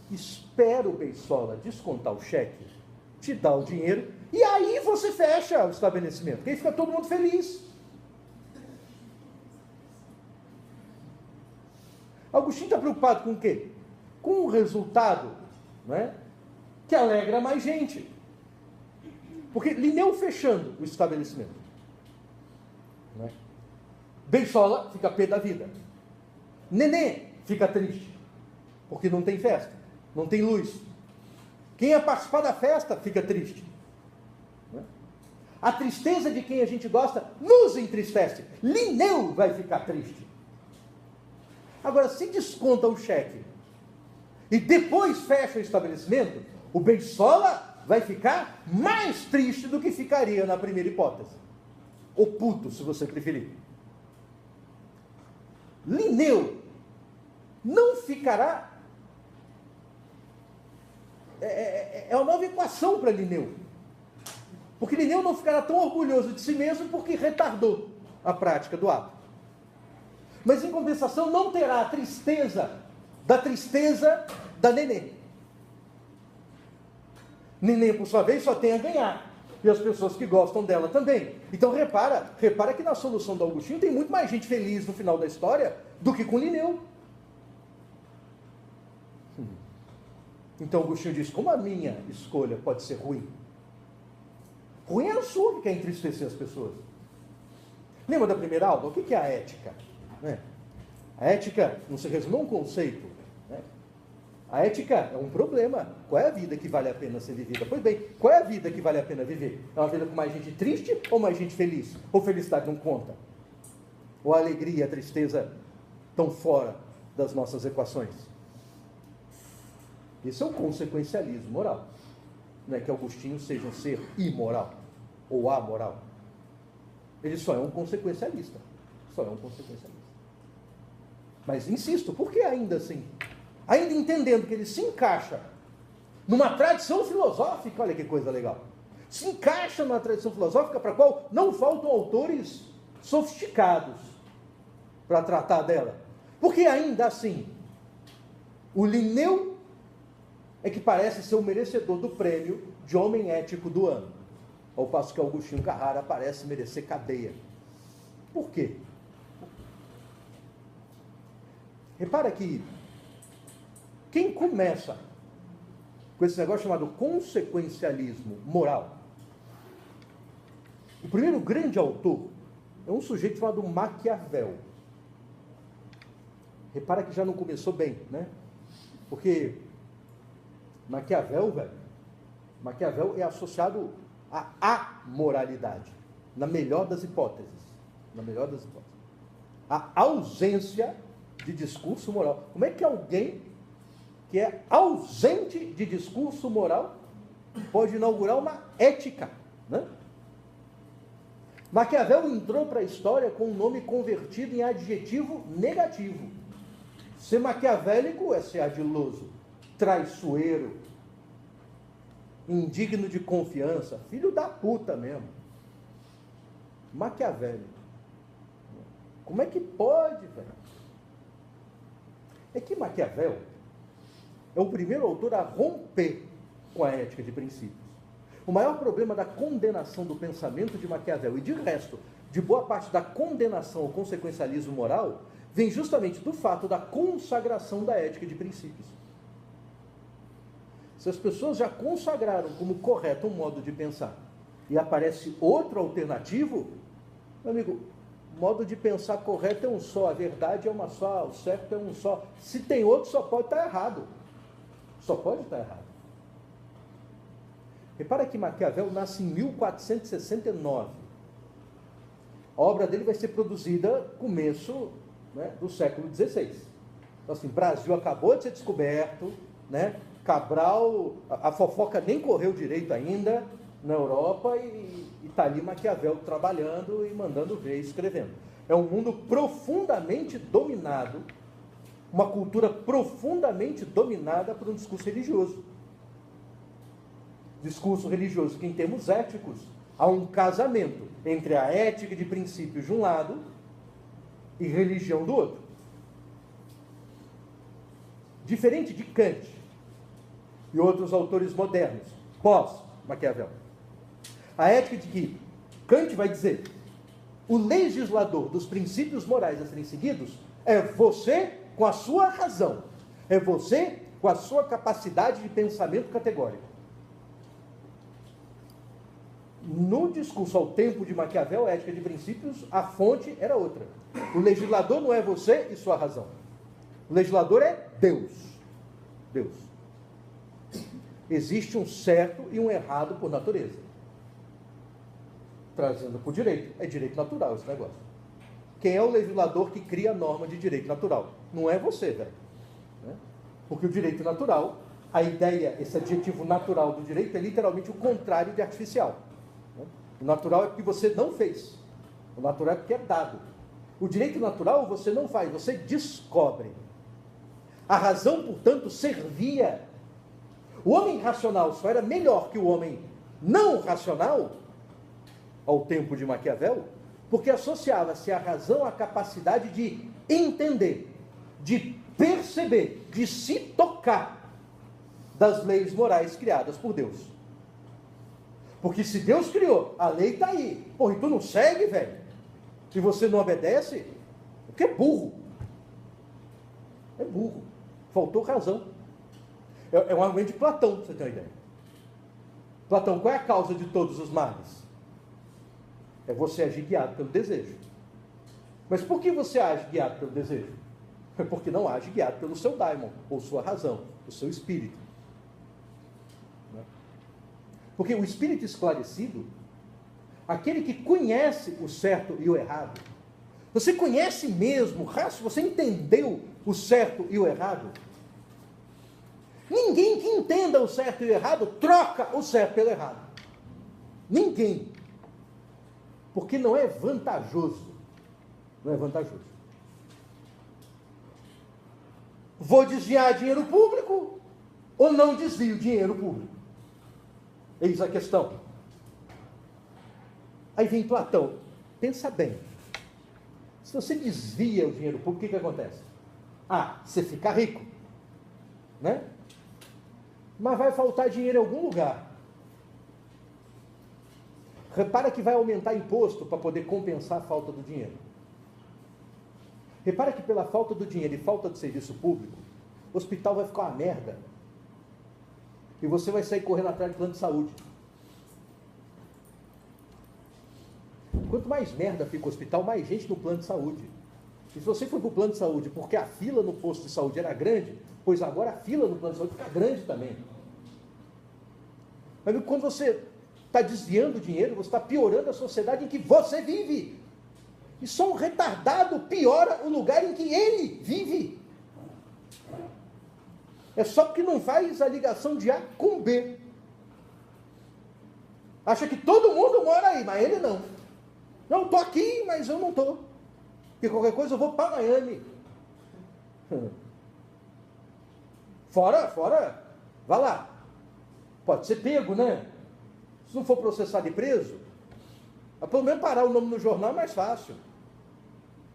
espera o Beisola descontar o cheque, te dá o dinheiro, e aí você fecha o estabelecimento, porque aí fica todo mundo feliz. Agostinho está preocupado com o quê? Com o resultado, né, que alegra mais gente. Porque Linneu fechando o estabelecimento, né, Beisola fica pé da vida. Nenê fica triste, porque não tem festa, não tem luz. Quem ia participar da festa fica triste. Né? A tristeza de quem a gente gosta nos entristece. Linneu vai ficar triste. Agora, se desconta o cheque e depois fecha o estabelecimento, o Beisola vai ficar mais triste do que ficaria na primeira hipótese. Ou puto, se você preferir. Linneu não ficará... É uma nova equação para Linneu. Porque Linneu não ficará tão orgulhoso de si mesmo porque retardou a prática do ato. Mas, em compensação, não terá a tristeza da Nenê. Nenê, por sua vez, só tem a ganhar. E as pessoas que gostam dela também. Então, repara que na solução do Augustinho tem muito mais gente feliz no final da história do que com Linneu. Então, Augustinho diz, como a minha escolha pode ser ruim? Ruim é a sua que quer entristecer as pessoas. Lembra da primeira aula? O que é a ética? A ética não se resume a um conceito. Né? A ética é um problema. Qual é a vida que vale a pena ser vivida? Pois bem, qual é a vida que vale a pena viver? É uma vida com mais gente triste ou mais gente feliz? Ou felicidade não conta? Ou a alegria e a tristeza estão fora das nossas equações? Isso é um consequencialismo moral. Não é que Augustinho seja um ser imoral ou amoral. Ele só é um consequencialista. Só é um consequencialista. Mas insisto, por que ainda assim? Ainda entendendo que ele se encaixa numa tradição filosófica, olha que coisa legal. Se encaixa numa tradição filosófica para a qual não faltam autores sofisticados para tratar dela. Porque ainda assim, o Linneu é que parece ser o merecedor do prêmio de homem ético do ano, ao passo que Agostinho Carrara parece merecer cadeia. Por quê? Repara que quem começa com esse negócio chamado consequencialismo moral, o primeiro grande autor é um sujeito chamado Maquiavel. Repara que já não começou bem, né? Porque Maquiavel é associado à amoralidade, na melhor das hipóteses. A ausência de discurso moral. Como é que alguém que é ausente de discurso moral pode inaugurar uma ética, né? Maquiavel entrou para a história com um nome convertido em adjetivo negativo. Ser maquiavélico é ser ardiloso, traiçoeiro, indigno de confiança, filho da puta mesmo. Maquiavélico. Como é que pode, velho? É que Maquiavel é o primeiro autor a romper com a ética de princípios. O maior problema da condenação do pensamento de Maquiavel e de resto, de boa parte da condenação ao consequencialismo moral, vem justamente do fato da consagração da ética de princípios. Se as pessoas já consagraram como correto um modo de pensar e aparece outro alternativo, meu amigo, o modo de pensar correto é um só, a verdade é uma só, o certo é um só. Se tem outro, só pode estar errado. Só pode estar errado. Repara que Maquiavel nasce em 1469. A obra dele vai ser produzida no começo, né, do século XVI. Então, assim, Brasil acabou de ser descoberto, né? Cabral, a fofoca nem correu direito ainda na Europa e está ali Maquiavel trabalhando e mandando ver, escrevendo. É um mundo profundamente dominado uma cultura profundamente dominada por um discurso religioso. Discurso religioso que, em termos éticos, há um casamento entre a ética de princípios de um lado e religião do outro. Diferente de Kant e outros autores modernos, pós-Maquiavel. A ética de que Kant vai dizer: o legislador dos princípios morais a serem seguidos é você com a sua razão, é você com a sua capacidade de pensamento categórico. No discurso ao tempo de Maquiavel, a ética de princípios, a fonte era outra. O legislador não é você e sua razão. O legislador é Deus. Deus. Existe um certo e um errado por natureza. Trazendo por direito. É direito natural esse negócio. Quem é o legislador que cria a norma de direito natural? Não é você, velho. Porque o direito natural, a ideia, esse adjetivo natural do direito é literalmente o contrário de artificial. O natural é porque você não fez. O natural é porque é dado. O direito natural você não faz, você descobre. A razão, portanto, servia. O homem racional só era melhor que o homem não racional, ao tempo de Maquiavel, porque associava-se à razão à capacidade de entender, de perceber, de se tocar das leis morais criadas por Deus. Porque se Deus criou, a lei está aí. Porra, e tu não segue, velho? Se você não obedece, porque é burro. É burro. Faltou razão. É um argumento de Platão, para você ter uma ideia. Platão, qual é a causa de todos os males? É você agir guiado pelo desejo. Mas por que você age guiado pelo desejo? É porque não age guiado pelo seu daimon, ou sua razão, o seu espírito. Porque o espírito esclarecido, aquele que conhece o certo e o errado, você conhece mesmo, você entendeu o certo e o errado? Ninguém que entenda o certo e o errado troca o certo pelo errado. Ninguém. Porque não é vantajoso. Não é vantajoso. Vou desviar dinheiro público ou não desvio dinheiro público? Eis a questão. Aí vem Platão. Pensa bem. Se você desvia o dinheiro público, o que acontece? Você fica rico. Né? Mas vai faltar dinheiro em algum lugar. Repara que vai aumentar imposto para poder compensar a falta do dinheiro. Repara que pela falta do dinheiro e falta de serviço público, o hospital vai ficar uma merda. E você vai sair correndo atrás de plano de saúde. Quanto mais merda fica o hospital, mais gente no plano de saúde. E se você for para o plano de saúde porque a fila no posto de saúde era grande, pois agora a fila no plano de saúde fica grande também. Mas quando você está desviando dinheiro, você está piorando a sociedade em que você vive. E só um retardado piora o lugar em que ele vive. É só porque não faz a ligação de A com B. Acha que todo mundo mora aí, mas ele não. Não, estou aqui, mas eu não estou. Porque qualquer coisa eu vou para Miami. Fora, vá lá. Pode ser pego, né? Se não for processado e preso, mas pelo menos parar o nome no jornal é mais fácil.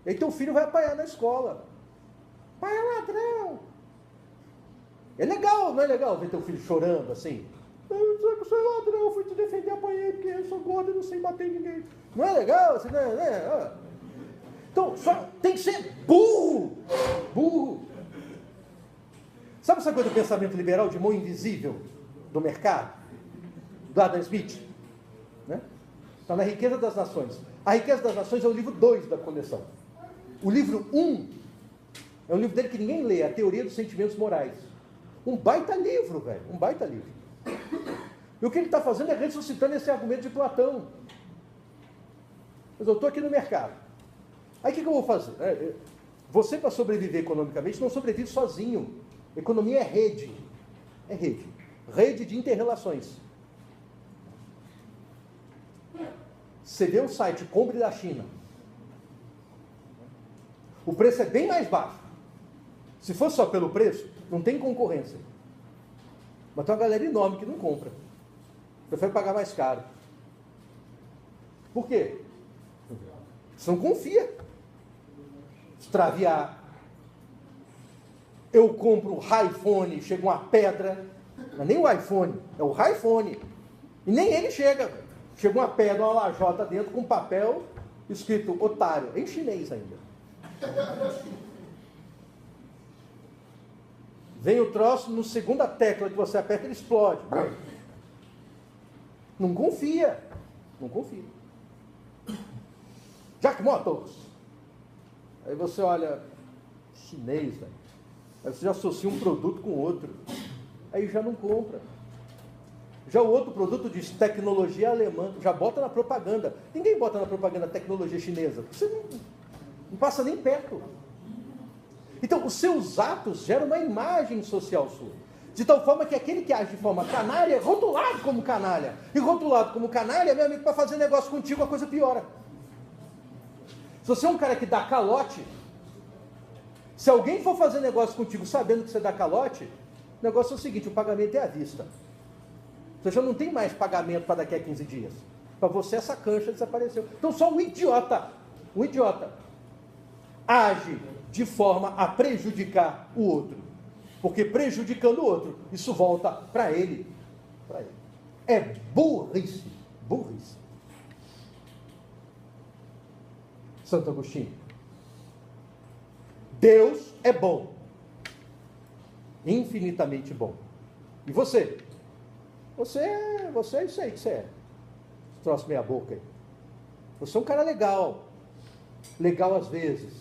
E aí teu filho vai apanhar na escola. Pai é ladrão. É legal, não é legal ver teu filho chorando assim? Eu sou ladrão, fui te defender, apanhei, porque eu sou gordo e não sei bater em ninguém. Não é legal? Assim, né? Então, só tem que ser burro. Burro. Sabe essa coisa do pensamento liberal de mão invisível do mercado? Do Adam Smith? Né? Está na Riqueza das Nações. A Riqueza das Nações é o livro 2 da coleção. O livro 1 é um livro dele que ninguém lê, A Teoria dos Sentimentos Morais. Um baita livro, velho. Um baita livro. E o que ele está fazendo é ressuscitando esse argumento de Platão. Mas eu estou aqui no mercado. Aí o que eu vou fazer? Você, para sobreviver economicamente, não sobrevive sozinho. Economia é rede. É rede. Rede de inter-relações. Você vê o site Compre da China. O preço é bem mais baixo. Se for só pelo preço, não tem concorrência. Mas tem uma galera enorme que não compra. Prefere pagar mais caro. Por quê? Você não confia. Extraviar. Eu compro o iPhone, chega uma pedra. Não é nem o iPhone, é o iPhone. E nem ele chega. Chega uma pedra, uma lajota dentro com papel escrito otário. Em chinês ainda. Vem o troço, no segunda tecla que você aperta, ele explode. Não confia. Não confia. Jack Motors. Aí você olha, chinês, velho. Aí você já associa um produto com outro. Aí já não compra. Já o outro produto diz tecnologia alemã. Já bota na propaganda. Ninguém bota na propaganda tecnologia chinesa. Você não passa nem perto. Então, os seus atos geram uma imagem social sua. De tal forma que aquele que age de forma canalha é rotulado como canalha. E rotulado como canalha, meu amigo, para fazer negócio contigo, a coisa piora. Se você é um cara que dá calote, se alguém for fazer negócio contigo sabendo que você dá calote, o negócio é o seguinte, o pagamento é à vista. Você já não tem mais pagamento para daqui a 15 dias. Para você essa cancha desapareceu. Então só um idiota age de forma a prejudicar o outro. Porque prejudicando o outro, isso volta para ele. É burrice. Burrice. Santo Agostinho. Deus é bom. Infinitamente bom. E você? Você é isso aí que você é. Troço meia boca aí. Você é um cara legal. Legal às vezes.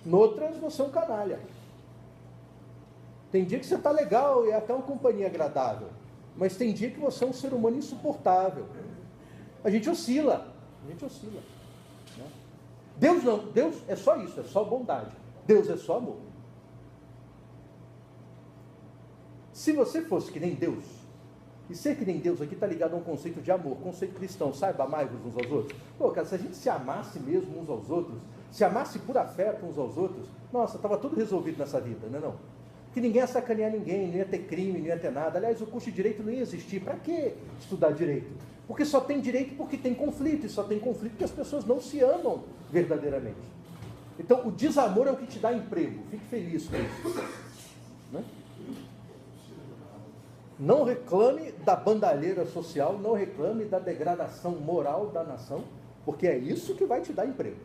Noutras, você é um canalha. Tem dia que você está legal e é até uma companhia agradável. Mas tem dia que você é um ser humano insuportável. A gente oscila. Né? Deus não. Deus é só isso, é só bondade. Deus é só amor. Se você fosse que nem Deus, e ser que nem Deus aqui está ligado a um conceito de amor, conceito cristão, saiba, amai-vos uns aos outros. Pô, cara, se a gente se amasse mesmo uns aos outros, se amasse por afeto uns aos outros, nossa, estava tudo resolvido nessa vida, não é não? Que ninguém ia sacanear ninguém, não ia ter crime, não ia ter nada. Aliás, o curso de direito não ia existir. Para que estudar direito? Porque só tem direito porque tem conflito, e só tem conflito porque as pessoas não se amam verdadeiramente. Então, o desamor é o que te dá emprego. Fique feliz com isso. Né? Não reclame da bandalheira social, não reclame da degradação moral da nação, porque é isso que vai te dar emprego.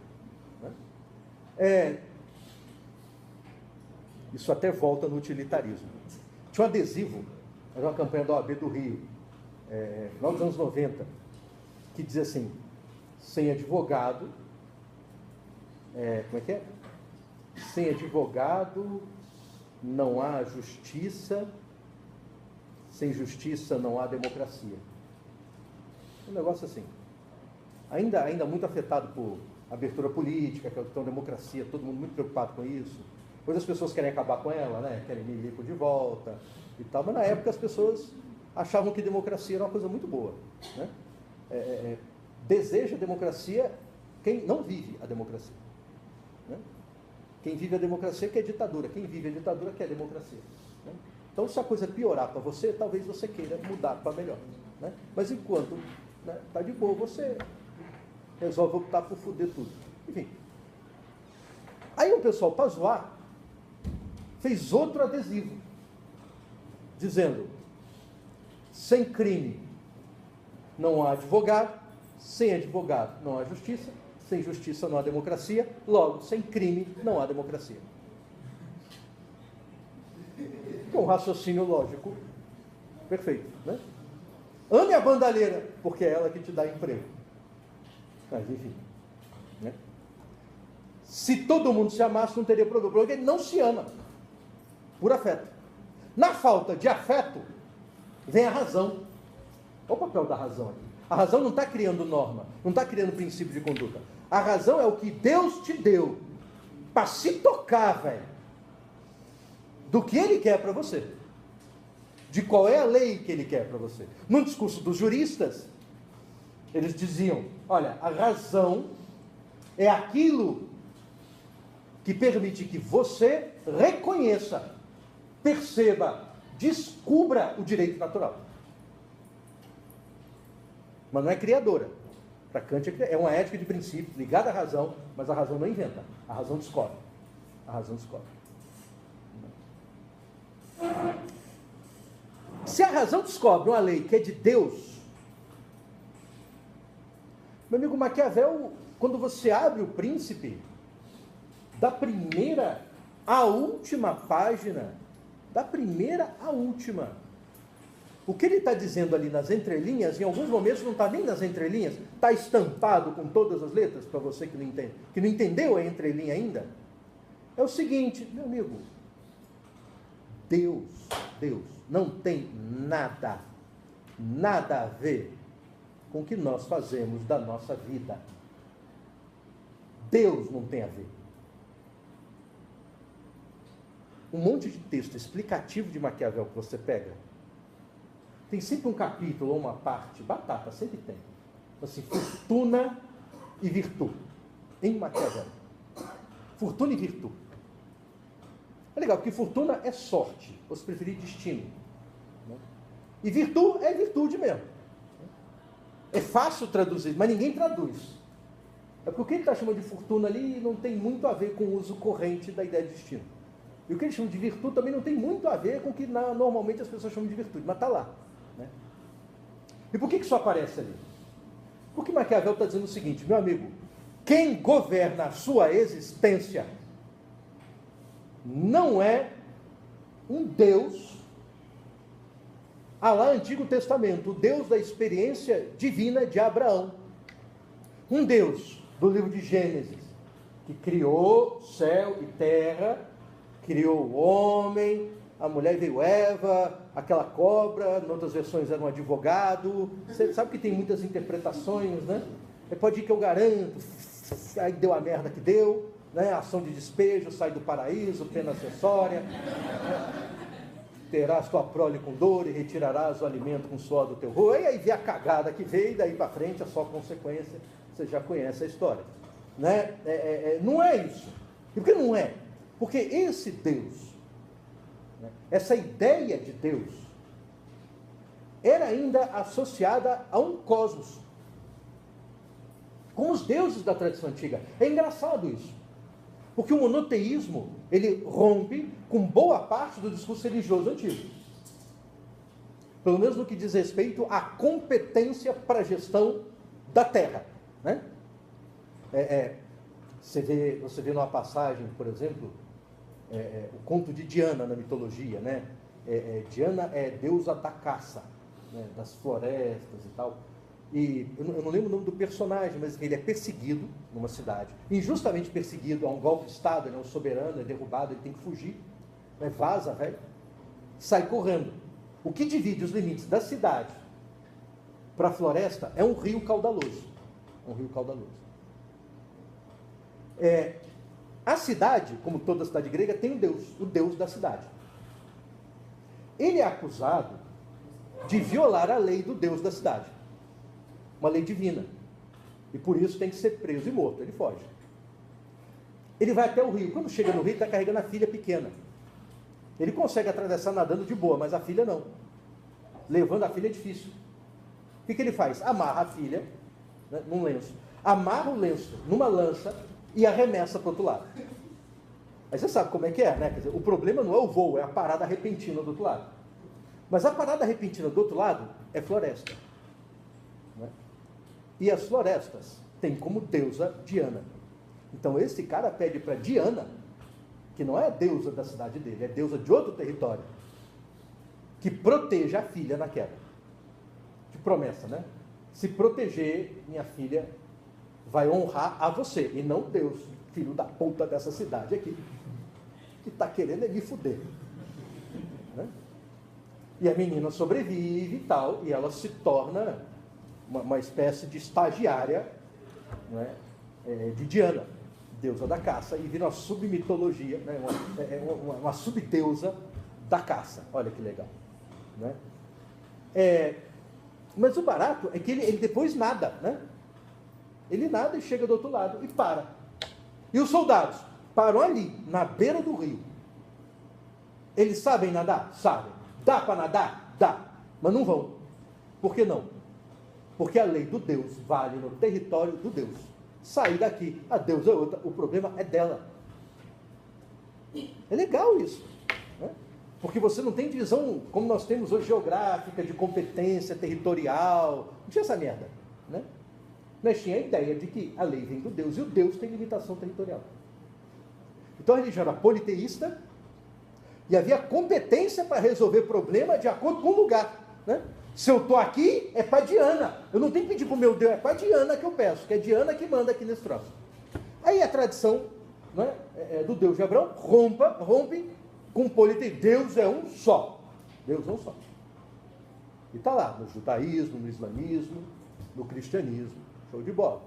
Né? Isso até volta no utilitarismo. Tinha um adesivo, era uma campanha da OAB do Rio, final dos anos 90, que dizia assim, sem advogado, como é que é? Sem advogado não há justiça, sem justiça não há democracia. Um negócio assim. Ainda muito afetado por abertura política, questão da democracia, todo mundo muito preocupado com isso. Depois as pessoas querem acabar com ela, né? Querem milico de volta e tal, mas na época as pessoas achavam que democracia era uma coisa muito boa. Né? Deseja a democracia quem não vive a democracia. Né? Quem vive a democracia quer ditadura, quem vive a ditadura quer democracia. Né? Então, se a coisa piorar para você, talvez você queira mudar para melhor. Né? Mas enquanto está de boa, você resolve optar por foder tudo. Enfim. Aí o pessoal, para zoar, fez outro adesivo, dizendo, sem crime não há advogado, sem advogado não há justiça, sem justiça não há democracia, logo, sem crime não há democracia. Com raciocínio lógico perfeito, né? Ame a bandalheira, porque é ela que te dá emprego. Mas enfim, né? Se todo mundo se amasse, não teria problema, porque ele não se ama por afeto. Na falta de afeto, vem a razão. Olha o papel da razão aqui. A razão não está criando norma, não está criando princípio de conduta. A razão é o que Deus te deu para se tocar, velho, do que Ele quer para você. De qual é a lei que Ele quer para você. No discurso dos juristas, eles diziam, olha, a razão é aquilo que permite que você reconheça, perceba, descubra o direito natural. Mas não é criadora. Para Kant é uma ética de princípio ligada à razão, mas a razão não inventa, a razão descobre. A razão descobre. Se a razão descobre uma lei que é de Deus, meu amigo Maquiavel, quando você abre o Príncipe, da primeira à última página, da primeira à última, o que ele está dizendo ali nas entrelinhas, em alguns momentos não está nem nas entrelinhas, está estampado com todas as letras, para você que não entende, que não entendeu a entrelinha ainda, é o seguinte, meu amigo, Deus não tem nada a ver com o que nós fazemos da nossa vida. Deus não tem a ver. Um monte de texto explicativo de Maquiavel que você pega, tem sempre um capítulo ou uma parte, batata, sempre tem. Assim, fortuna e virtude, em Maquiavel. Fortuna e virtude. É legal, porque fortuna é sorte, ou se preferir, destino. Né? E virtude é virtude mesmo. É fácil traduzir, mas ninguém traduz. É porque o que ele está chamando de fortuna ali não tem muito a ver com o uso corrente da ideia de destino. E o que ele chama de virtude também não tem muito a ver com o que normalmente as pessoas chamam de virtude, mas está lá. Né? E por que isso aparece ali? Porque Maquiavel está dizendo o seguinte, meu amigo, quem governa a sua existência não é um Deus à lá Antigo Testamento, o Deus da experiência divina de Abraão. Um Deus do livro de Gênesis, que criou céu e terra, criou o homem, a mulher veio Eva, aquela cobra, em outras versões era um advogado. Você sabe que tem muitas interpretações, né? Pode ir que eu garanto, aí deu a merda que deu, né? Ação de despejo, sai do paraíso, pena acessória, né? Terás tua prole com dor e retirarás o alimento com suor do teu rosto. E aí vem a cagada que veio, e daí para frente é só consequência, você já conhece a história. Né? Não é isso. E por que não é? Porque esse Deus, né, essa ideia de Deus, era ainda associada a um cosmos, com os deuses da tradição antiga. É engraçado isso. Porque o monoteísmo, ele rompe com boa parte do discurso religioso antigo. Pelo menos no que diz respeito à competência para a gestão da terra. Né? Você vê numa passagem, por exemplo, o conto de Diana na mitologia. Né? Diana é deusa da caça, né? Das florestas e tal. E eu não lembro o nome do personagem, mas ele é perseguido numa cidade, injustamente perseguido, há um golpe de Estado, ele é um soberano, é derrubado, ele tem que fugir, né? Vaza, velho, sai correndo. O que divide os limites da cidade para a floresta é um rio caudaloso. A cidade, como toda cidade grega, tem um deus, o deus da cidade. Ele é acusado de violar a lei do deus da cidade. Uma lei divina. E por isso tem que ser preso e morto. Ele foge. Ele vai até o rio. Quando chega no rio, ele está carregando a filha pequena. Ele consegue atravessar nadando de boa, mas a filha não. Levando a filha é difícil. O que ele faz? Amarra a filha, né, num lenço. Amarra o lenço numa lança e arremessa para o outro lado. Aí você sabe como é que é, né? Quer dizer, o problema não é o voo, é a parada repentina do outro lado. Mas a parada repentina do outro lado é floresta. E as florestas têm como deusa Diana. Então esse cara pede para Diana, que não é a deusa da cidade dele, é deusa de outro território, que proteja a filha na queda. De promessa, né? Se proteger, minha filha vai honrar a você, e não Deus, filho da puta dessa cidade aqui, que está querendo me fuder. Né? E a menina sobrevive e tal, e ela se torna uma espécie de estagiária, né, de Diana, deusa da caça, e vira uma submitologia, né, uma subdeusa da caça. Olha que legal. Né? Mas o barato é que ele depois nada. Né? Ele nada e chega do outro lado e para. E os soldados param ali, na beira do rio. Eles sabem nadar? Sabem. Dá para nadar? Dá. Mas não vão. Por que não? Porque a lei do Deus vale no território do Deus. Sair daqui, a Deus é outra, o problema é dela. É legal isso, né? Porque você não tem divisão, como nós temos hoje, geográfica, de competência territorial. Não tinha essa merda, né? Mas tinha a ideia de que a lei vem do Deus e o Deus tem limitação territorial. Então a religião era politeísta e havia competência para resolver problema de acordo com o lugar, né? Se eu estou aqui, é para Diana. Eu não tenho que pedir para o meu Deus, é para Diana que eu peço, que é Diana que manda aqui nesse troço. Aí a tradição, né, do Deus de Abraão rompe com politeísmo. Deus é um só. Deus é um só. E está lá, no judaísmo, no islamismo, no cristianismo. Show de bola.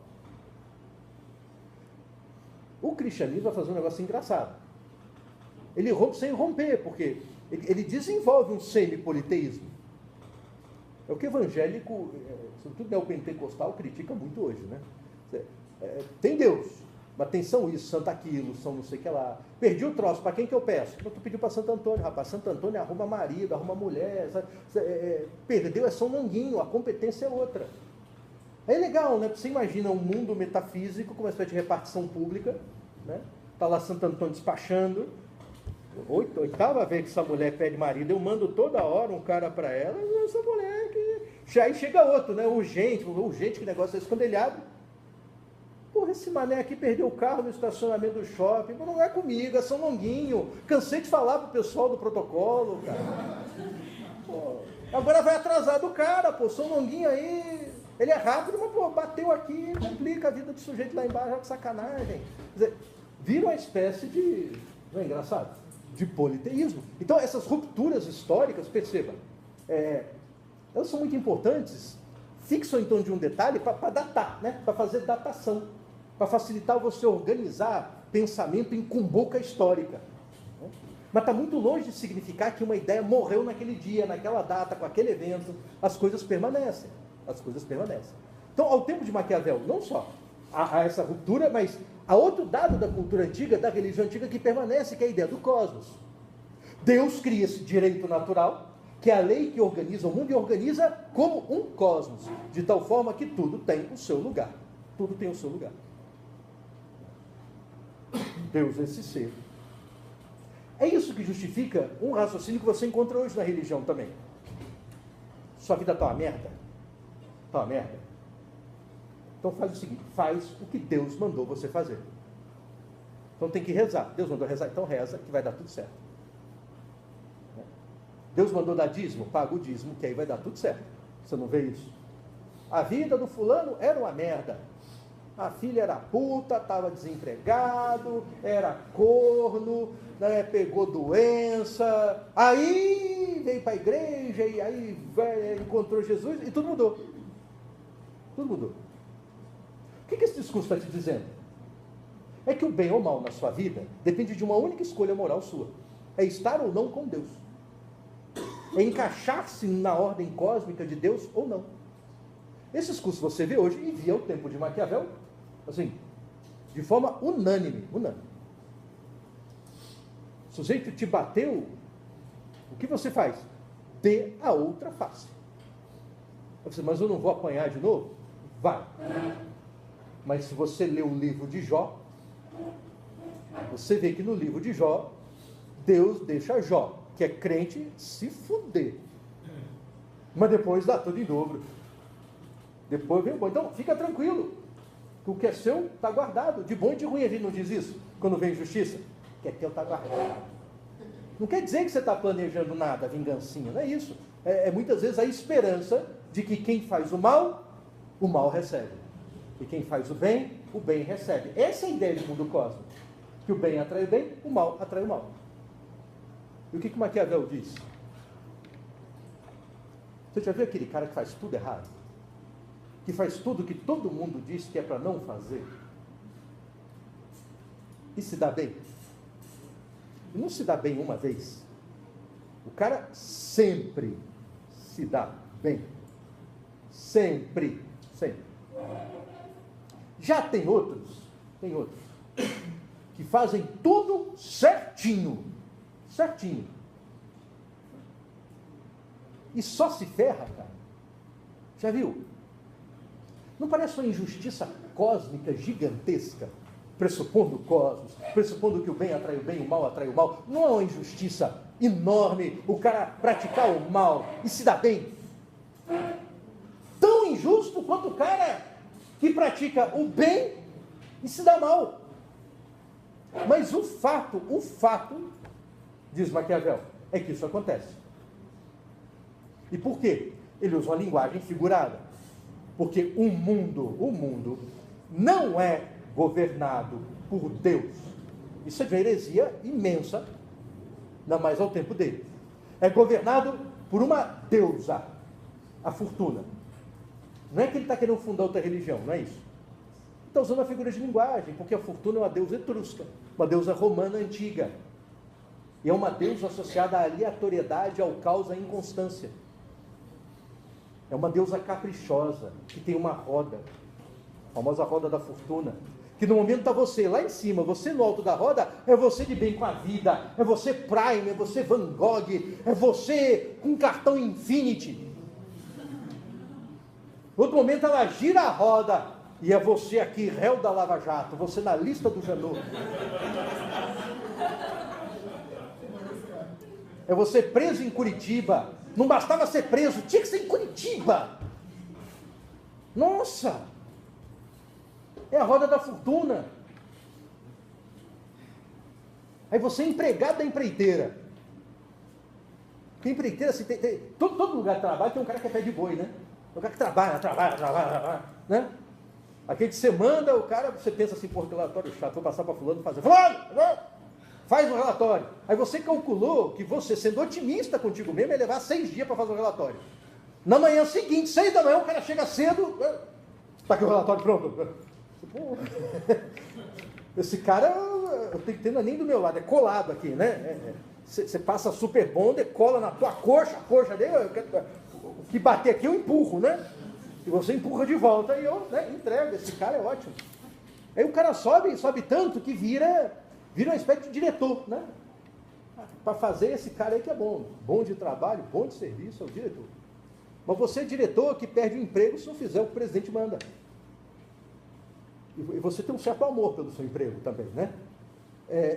O cristianismo vai fazer um negócio engraçado. Ele rompe sem romper, porque ele desenvolve um semi-politeísmo. É o que evangélico, sobretudo neopentecostal, critica muito hoje, né? Tem Deus, mas tem São isso, Santo aquilo, São não sei o que lá. Perdi o troço, para quem que eu peço? Tu pediu para Santo Antônio, rapaz. Santo Antônio arruma marido, arruma mulher. Perdeu é São Longuinho, a competência é outra. É legal, né? Você imagina um mundo metafísico com uma espécie de repartição pública, né? Está lá Santo Antônio despachando. Oitava vez que essa mulher pede marido, eu mando toda hora um cara para ela, e essa mulher que... Aí chega outro, né? Urgente, que negócio é escandelhado. Porra, esse mané aqui perdeu o carro no estacionamento do shopping. Não é comigo, é São Longuinho. Cansei de falar pro pessoal do protocolo, cara. Pô, agora vai atrasar do cara, pô. São Longuinho aí, ele é rápido, mas pô, bateu aqui, complica a vida do sujeito lá embaixo, que sacanagem. Quer dizer, vira uma espécie de... Não é engraçado? De politeísmo. Então, essas rupturas históricas, perceba, elas são muito importantes, fixam em torno de um detalhe para datar, né? Para fazer datação, para facilitar você organizar pensamento em cumbuca histórica. Né? Mas está muito longe de significar que uma ideia morreu naquele dia, naquela data, com aquele evento. As coisas permanecem. As coisas permanecem. Então, ao tempo de Maquiavel, não só há essa ruptura, mas há outro dado da cultura antiga, da religião antiga, que permanece, que é a ideia do cosmos. Deus cria esse direito natural, que é a lei que organiza o mundo e organiza como um cosmos, de tal forma que tudo tem o seu lugar. Tudo tem o seu lugar. Deus é esse ser. É isso que justifica um raciocínio que você encontra hoje na religião também. Sua vida está uma merda? Está uma merda? Então faz o seguinte, faz o que Deus mandou você fazer. Então tem que rezar. Deus mandou rezar, então reza, que vai dar tudo certo. Deus mandou dar dízimo, paga o dízimo, que aí vai dar tudo certo. Você não vê isso? A vida do fulano era uma merda. A filha era puta, estava desempregado, era corno, né, pegou doença, aí veio para a igreja, e aí encontrou Jesus, e tudo mudou. Tudo mudou. O que esse discurso está te dizendo? É que o bem ou mal na sua vida depende de uma única escolha moral sua. É estar ou não com Deus. É encaixar-se na ordem cósmica de Deus ou não. Esse discurso você vê hoje e via o tempo de Maquiavel, assim, de forma unânime. O sujeito te bateu, o que você faz? Dê a outra face. Mas eu não vou apanhar de novo? Vai. Mas se você ler o livro de Jó, você vê que no livro de Jó, Deus deixa Jó, que é crente, se fuder. Mas depois dá tudo em dobro. Depois vem o bom. Então, fica tranquilo. Que o que é seu está guardado. De bom e de ruim a gente não diz isso. Quando vem injustiça. O que é teu está guardado. Não quer dizer que você está planejando nada, vingancinha. Não é isso. É muitas vezes a esperança de que quem faz o mal recebe. E quem faz o bem recebe. Essa é a ideia do mundo cósmico. Que o bem atrai o bem, o mal atrai o mal. E o que Maquiavel diz? Você já viu aquele cara que faz tudo errado? Que faz tudo que todo mundo diz que é para não fazer? E se dá bem? E não se dá bem uma vez. O cara sempre se dá bem. Sempre. Já tem outros que fazem tudo certinho. e só se ferra, cara. Já viu? Não parece uma injustiça cósmica gigantesca? Pressupondo o cosmos, pressupondo que o bem atrai o bem, o mal atrai o mal. Não é uma injustiça enorme o cara praticar o mal e se dar bem? Tão injusto quanto o cara que pratica o bem e se dá mal. Mas o fato, diz Maquiavel, é que isso acontece. E por quê? Ele usa uma linguagem figurada. Porque o mundo não é governado por Deus. Isso é de uma heresia imensa, ainda mais ao tempo dele. É governado por uma deusa, a fortuna. Não é que ele está querendo fundar outra religião, não é isso. Está usando a figura de linguagem, porque a fortuna é uma deusa etrusca, uma deusa romana antiga. E é uma deusa associada à aleatoriedade, ao caos, à inconstância. É uma deusa caprichosa, que tem uma roda, a famosa roda da fortuna, que no momento está você lá em cima, você no alto da roda, é você de bem com a vida, é você Prime, é você Van Gogh, é você com cartão Infinity. No outro momento ela gira a roda, e é você aqui, réu da Lava Jato, você na lista do Janot. É você preso em Curitiba. Não bastava ser preso, tinha que ser em Curitiba. Nossa! É a roda da fortuna. Aí você é empregado da empreiteira. Porque empreiteira, assim, todo lugar de trabalho tem um cara que é pé de boi, né? Um cara que trabalha, né? Aquele que você manda, o cara, você pensa assim, porra, que relatório chato, vou passar para fulano fazer. Fulano! Faz o relatório. Aí você calculou que você, sendo otimista contigo mesmo, ia levar 6 dias para fazer o relatório. Na manhã seguinte, 6 da manhã, o cara chega cedo. Está aqui o relatório pronto. Esse cara, eu tenho que ter, não é nem do meu lado, é colado aqui, né? Você passa super bonder, cola na tua coxa, a coxa dele, o que bater aqui eu empurro, né? E você empurra de volta e eu, né, entrego. Esse cara é ótimo. Aí o cara sobe tanto que vira uma espécie de diretor, né? Para fazer esse cara aí que é bom de trabalho, bom de serviço, é o diretor. Mas você é diretor que perde o emprego se não fizer o que o presidente manda. E você tem um certo amor pelo seu emprego também, né?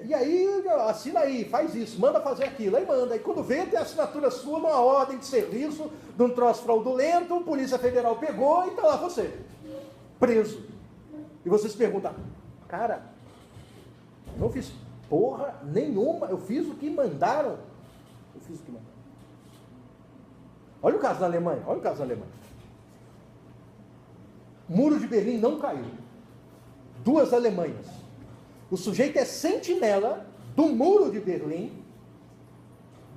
E aí, assina aí, faz isso, manda fazer aquilo, aí manda. Aí quando vê, tem a assinatura sua numa ordem de serviço, de um troço fraudulento, a Polícia Federal pegou e está lá você, preso. E você se pergunta, cara, não fiz porra nenhuma, eu fiz o que mandaram. Olha o caso da Alemanha, Muro de Berlim não caiu. 2 Alemanhas. O sujeito é sentinela do Muro de Berlim,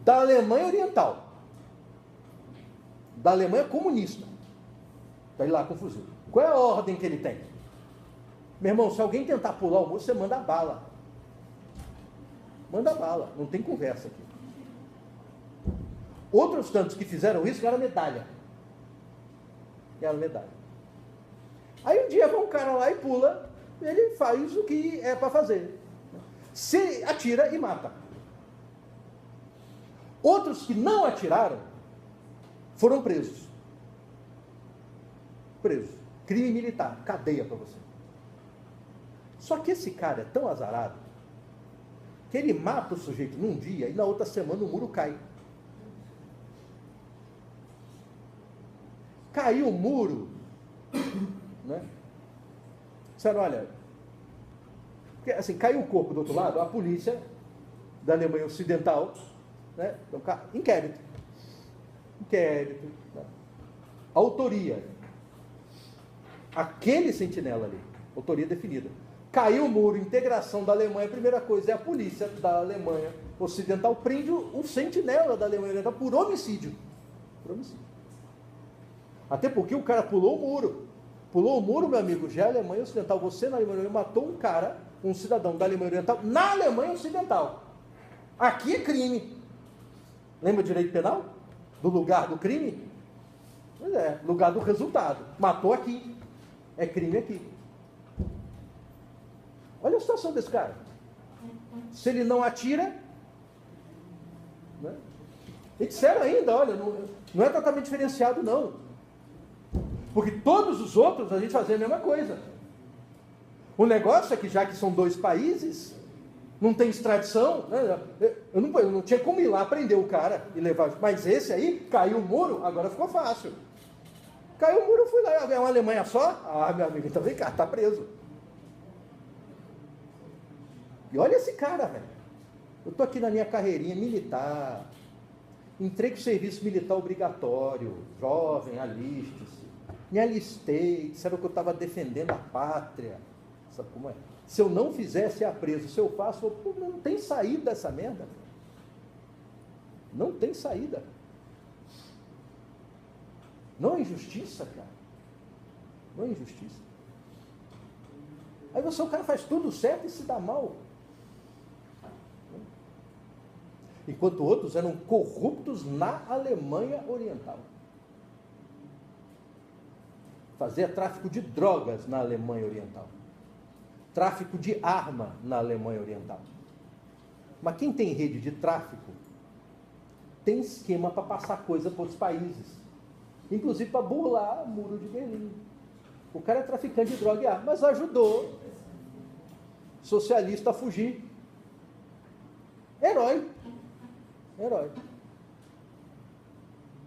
da Alemanha Oriental, da Alemanha comunista. Está aí lá com o fuzil. Qual é a ordem que ele tem? Meu irmão, se alguém tentar pular o muro, você manda bala. Manda bala, não tem conversa aqui. Outros tantos que fizeram isso ganharam medalha. Aí um dia vai um cara lá e pula, ele faz o que é para fazer. Se atira e mata. Outros que não atiraram foram presos. Crime militar, cadeia para você. Só que esse cara é tão azarado que ele mata o sujeito num dia e na outra semana o muro cai. Caiu o muro, né? Disseram, olha, porque, assim, caiu o corpo do outro lado, a polícia da Alemanha Ocidental, né? Então, inquérito, né? Autoria, aquele sentinela ali, autoria definida. Caiu o muro, integração da Alemanha, a primeira coisa é a polícia da Alemanha Ocidental prende o sentinela da Alemanha Oriental por homicídio. Até porque o cara pulou o muro, meu amigo, já é Alemanha Ocidental. Você na Alemanha Oriental matou um cara, um cidadão da Alemanha Oriental, na Alemanha Ocidental. Aqui é crime. Lembra direito penal? Do lugar do crime? Pois é, lugar do resultado. Matou aqui. É crime aqui. Olha a situação desse cara. Se ele não atira, né? E disseram ainda, olha, não é tratamento diferenciado não. Porque todos os outros a gente fazia a mesma coisa. O negócio é que já que são 2 países, não tem extradição, né? eu não tinha como ir lá prender o cara e levar. Mas esse aí, caiu o muro, agora ficou fácil. Caiu o muro, eu fui lá, é uma Alemanha só? Ah, meu amigo, então vem cá, tá preso. E olha esse cara, velho. Eu tô aqui na minha carreirinha militar, entrei com o serviço militar obrigatório, jovem, aliste-se. Me alistei, disseram que eu estava defendendo a pátria. Sabe como é? Se eu não fizesse, ia preso. Se eu faço, não tem saída essa merda. Não tem saída. Não é injustiça, cara. Não é injustiça. Aí o cara faz tudo certo e se dá mal. Enquanto outros eram corruptos na Alemanha Oriental. Fazia tráfico de drogas na Alemanha Oriental. Tráfico de arma na Alemanha Oriental. Mas quem tem rede de tráfico tem esquema para passar coisa para outros países. Inclusive para burlar o muro de Berlim. O cara é traficante de droga e arma, mas ajudou socialista a fugir. Herói. Herói.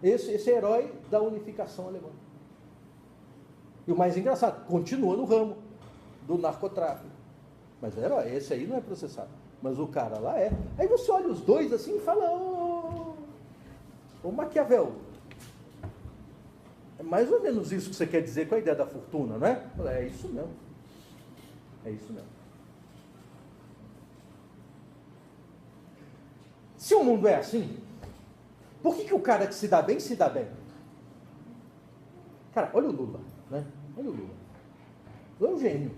Esse herói da unificação alemã. E o mais engraçado, continua no ramo do narcotráfico. Mas é herói, esse aí não é processado. Mas o cara lá é. Aí você olha os dois assim e fala, ô Maquiavel, é mais ou menos isso que você quer dizer com a ideia da fortuna, não é? É isso mesmo. É isso mesmo. Se o mundo é assim, por que o cara que se dá bem, se dá bem? Cara, olha o Lula, né? Olha o Lula. Lula é um gênio.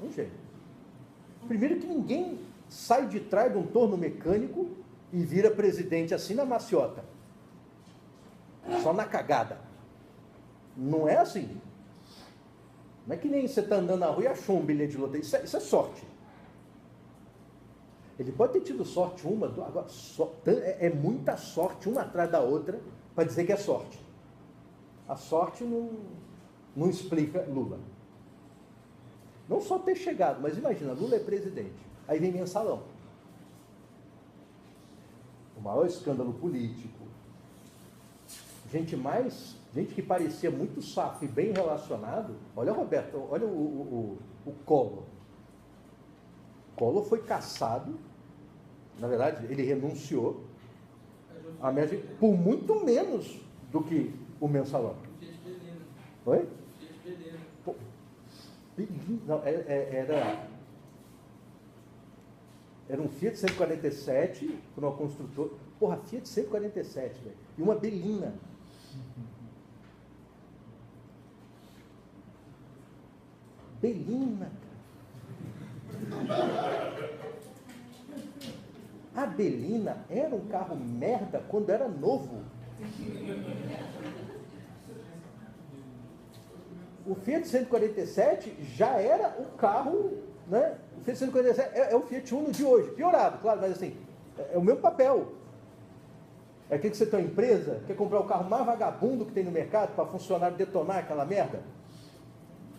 É um gênio. Primeiro que ninguém sai de trás de um torno mecânico e vira presidente assim na maciota. Só na cagada. Não é assim. Não é que nem você está andando na rua e achou um bilhete de loteria. Isso é sorte. Ele pode ter tido sorte uma, duas, agora é muita sorte uma atrás da outra para dizer que é sorte. A sorte não explica Lula. Não só ter chegado, mas imagina, Lula é presidente. Aí vem mensalão. O maior escândalo político. Gente que parecia muito safo e bem relacionado. Olha, Roberto, olha o Collor. Collor foi cassado, na verdade, ele renunciou por muito menos do que o mensalão. Oi? Pô, não, era um Fiat 147 para uma construtora. Porra, Fiat 147, velho. E uma Belina. Belina, cara. A Belina era um carro merda quando era novo. O Fiat 147 já era o carro, né? O Fiat 147 é o Fiat Uno de hoje, piorado, claro, mas assim, é o mesmo papel. É aquele que você tem uma empresa, quer comprar o carro mais vagabundo que tem no mercado para funcionário detonar aquela merda.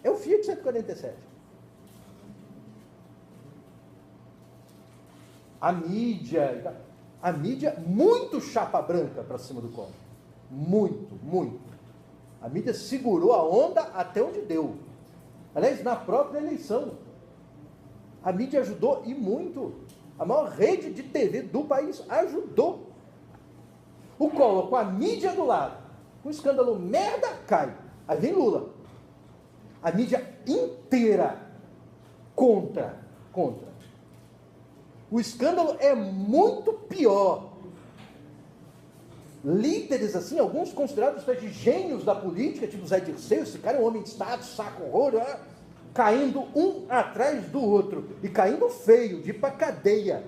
É o Fiat 147. A mídia muito chapa branca para cima do Collor. Muito. A mídia segurou a onda até onde deu. Aliás, na própria eleição. A mídia ajudou e muito. A maior rede de TV do país ajudou. O Collor, com a mídia do lado, com o escândalo merda, cai. Aí vem Lula. A mídia inteira contra. O escândalo é muito pior. Líderes assim, alguns considerados de gênios da política, tipo Zé Dirceu, esse cara é um homem de Estado, saco horror, caindo um atrás do outro, e caindo feio, de ir pra cadeia.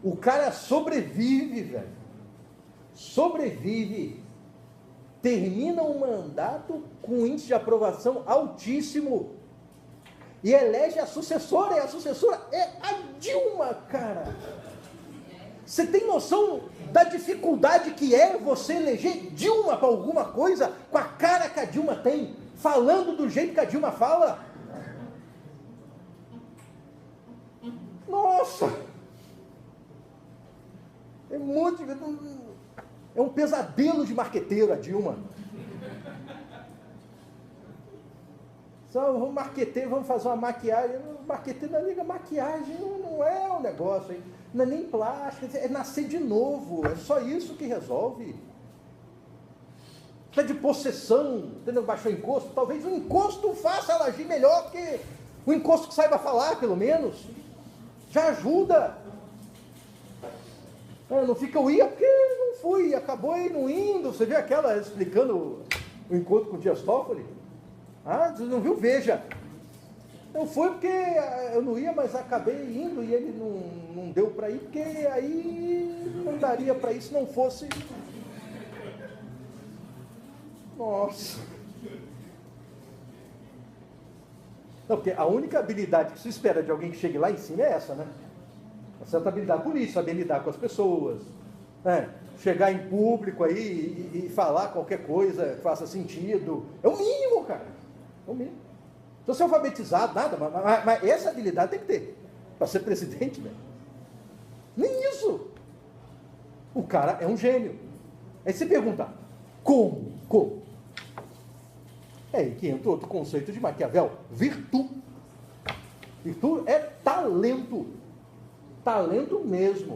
O cara sobrevive, velho. Sobrevive. Termina um mandato com índice de aprovação altíssimo. E elege a sucessora, e a sucessora é a Dilma, cara. Você tem noção da dificuldade que é você eleger Dilma para alguma coisa com a cara que a Dilma tem, falando do jeito que a Dilma fala? Nossa! É muito... É um pesadelo de marqueteiro a Dilma. Só vamos marqueteiro, vamos fazer uma maquiagem. Marqueteiro não liga, maquiagem não é um negócio, hein? Não é nem plástico, é nascer de novo. É só isso que resolve. Está de possessão, entendeu? Baixou o encosto. Talvez o encosto faça ela agir melhor que o encosto que saiba falar, pelo menos. Já ajuda. Não fica o ia porque não fui, acabou aí não indo. Você viu aquela explicando o encontro com o Dias Toffoli? Ah, você não viu? Veja. Não foi porque eu não ia, mas acabei indo e ele não deu para ir, porque aí não daria para ir se não fosse. Nossa. Não, porque a única habilidade que se espera de alguém que chegue lá em cima é essa, né? Uma certa habilidade por isso, saber lidar com as pessoas, né? Chegar em público aí e falar qualquer coisa que faça sentido. É o mínimo, cara. É o mínimo. Então, ser alfabetizado, nada, mas essa habilidade tem que ter para ser presidente, né? Nem isso. O cara é um gênio. Aí você pergunta, como? Como? É aí que entra outro conceito de Maquiavel, virtude. Virtude é talento. Talento mesmo.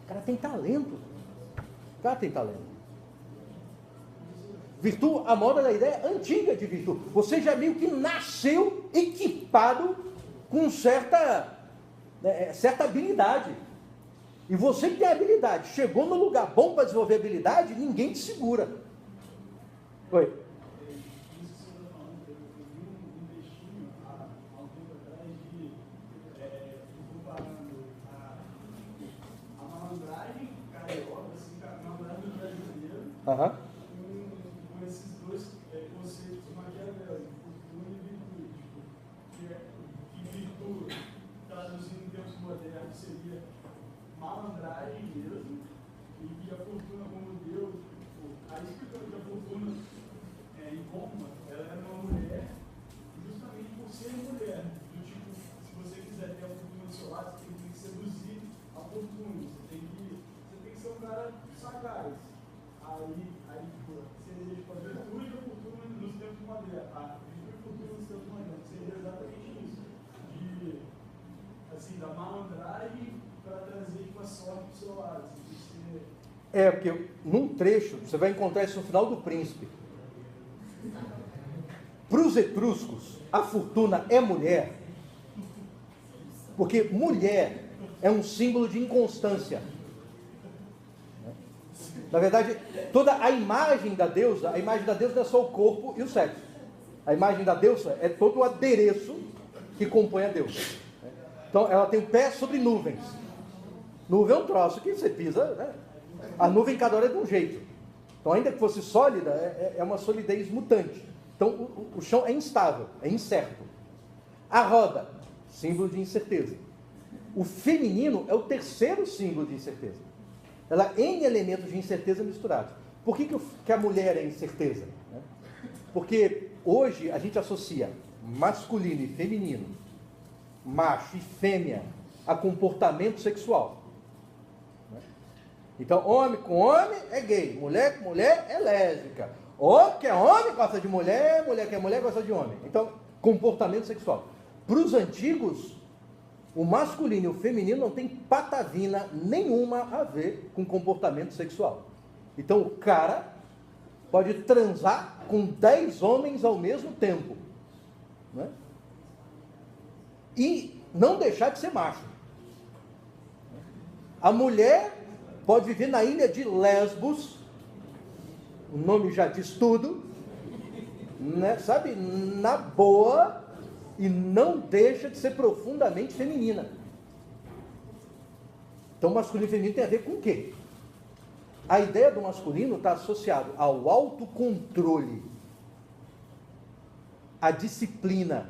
O cara tem talento. O cara tem talento. Virtude, a moda da ideia antiga de virtude. Você já meio que nasceu equipado com certa habilidade. E você que tem habilidade, chegou no lugar bom para desenvolver habilidade, ninguém te segura. Oi. Aham. Com esses dois conceitos maquiavélicos, fortuna e virtude. Que virtude, traduzindo em termos modernos, seria malandragem mesmo, e que a fortuna, como Deus, aí explicando que a fortuna em Roma, ela era uma mulher, justamente por ser mulher. Do tipo, se você quiser ter a fortuna do seu lado, você tem que seduzir a fortuna, você tem que ser um cara sagaz. Aí você elege para a virtude e a fortuna nos tempos modernos. A virtude e a fortuna nos tempos modernos. Seria exatamente isso. Da malandragem para trazer uma sorte para o seu lado. Porque num trecho, você vai encontrar isso no final do Príncipe. Para os etruscos, a fortuna é mulher, porque mulher é um símbolo de inconstância. Na verdade, toda a imagem da deusa não é só o corpo e o sexo. A imagem da deusa é todo o adereço que compõe a deusa. Então, ela tem o pé sobre nuvens. Nuvem é um troço que você pisa, né? A nuvem cada hora é de um jeito. Então, ainda que fosse sólida, é uma solidez mutante. Então, o chão é instável, é incerto. A roda, símbolo de incerteza. O feminino é o terceiro símbolo de incerteza. Ela N elementos de incerteza misturados. Por que a mulher é incerteza? Porque hoje a gente associa masculino e feminino, macho e fêmea, a comportamento sexual. Então, homem com homem é gay, mulher com mulher é lésbica. Homem que é homem gosta de mulher, mulher que é mulher gosta de homem. Então, comportamento sexual. Para os antigos, o masculino e o feminino não tem patavina nenhuma a ver com comportamento sexual. Então o cara pode transar com 10 homens ao mesmo tempo, né? E não deixar de ser macho. A mulher pode viver na ilha de Lesbos, o nome já diz tudo, né? Sabe, na boa, e não deixa de ser profundamente feminina. Então, masculino e feminino tem a ver com o quê? A ideia do masculino está associado ao autocontrole, à disciplina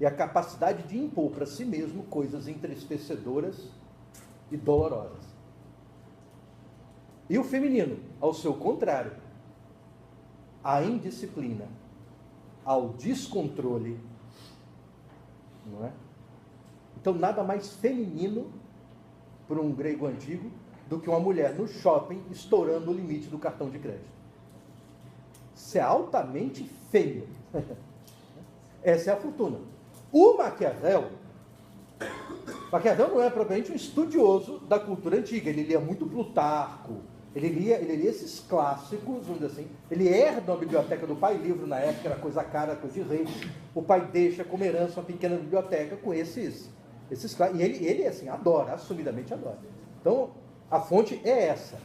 e à capacidade de impor para si mesmo coisas entristecedoras e dolorosas. E o feminino, ao seu contrário, à indisciplina, ao descontrole, não é? Então, nada mais feminino para um grego antigo do que uma mulher no shopping estourando o limite do cartão de crédito. Isso é altamente feio. Essa é a fortuna. O Maquiavel não é propriamente um estudioso da cultura antiga, ele lia muito Plutarco, ele lia esses clássicos, vamos dizer assim, ele herda a biblioteca do pai, livro na época era coisa cara, coisa de rei, o pai deixa como herança uma pequena biblioteca com esses clássicos, e ele assim, adora, assumidamente adora. Então, a fonte é essa.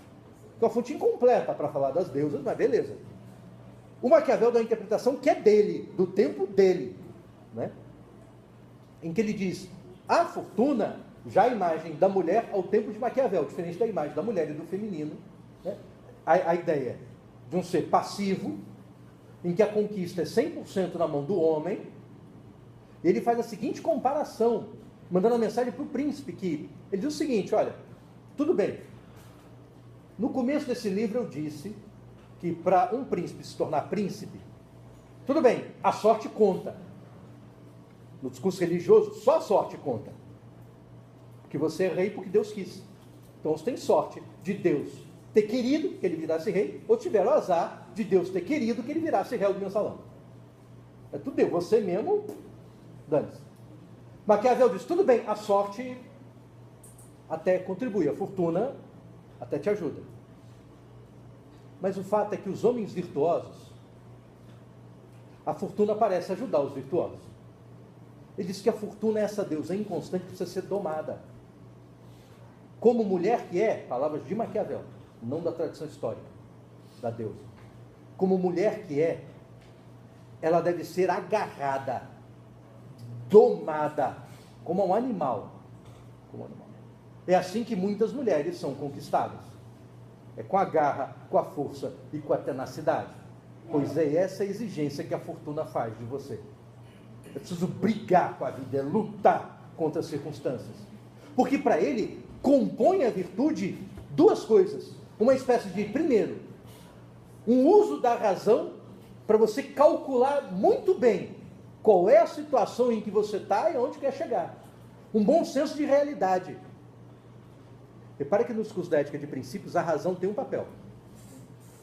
Então, a fonte incompleta para falar das deusas, mas beleza. O Maquiavel dá uma interpretação que é dele, do tempo dele, né? Em que ele diz, a fortuna, já a imagem da mulher ao tempo de Maquiavel, diferente da imagem da mulher e do feminino, né? A ideia de um ser passivo, em que a conquista é 100% na mão do homem. Ele faz a seguinte comparação, mandando uma mensagem para o príncipe, que ele diz o seguinte, olha, tudo bem, no começo desse livro eu disse que para um príncipe se tornar príncipe, tudo bem, a sorte conta. No discurso religioso, só a sorte conta. Porque você é rei porque Deus quis. Então você tem sorte de Deus ter querido que ele virasse rei, ou tiver o azar de Deus ter querido que ele virasse réu do mensalão. É tudo Deus, você mesmo, dane-se. Maquiavel diz, tudo bem, a sorte até contribui, a fortuna até te ajuda. Mas o fato é que os homens virtuosos, a fortuna parece ajudar os virtuosos. Ele diz que a fortuna é essa deusa inconstante que precisa ser domada. Como mulher que é, palavras de Maquiavel, não da tradição histórica, da deusa. Como mulher que é, ela deve ser agarrada, domada, como um animal. Como um animal. É assim que muitas mulheres são conquistadas. É com a garra, com a força e com a tenacidade. Pois é essa a exigência que a fortuna faz de você. É preciso brigar com a vida, é lutar contra as circunstâncias. Porque para ele, compõe a virtude duas coisas. Uma espécie de, primeiro, um uso da razão para você calcular muito bem qual é a situação em que você está e onde quer chegar. Um bom senso de realidade. Repare que no discurso da ética de princípios, a razão tem um papel.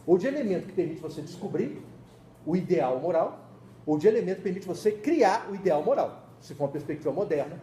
Ou de elemento que permite você descobrir o ideal moral, ou de elemento que permite você criar o ideal moral. Se for uma perspectiva moderna,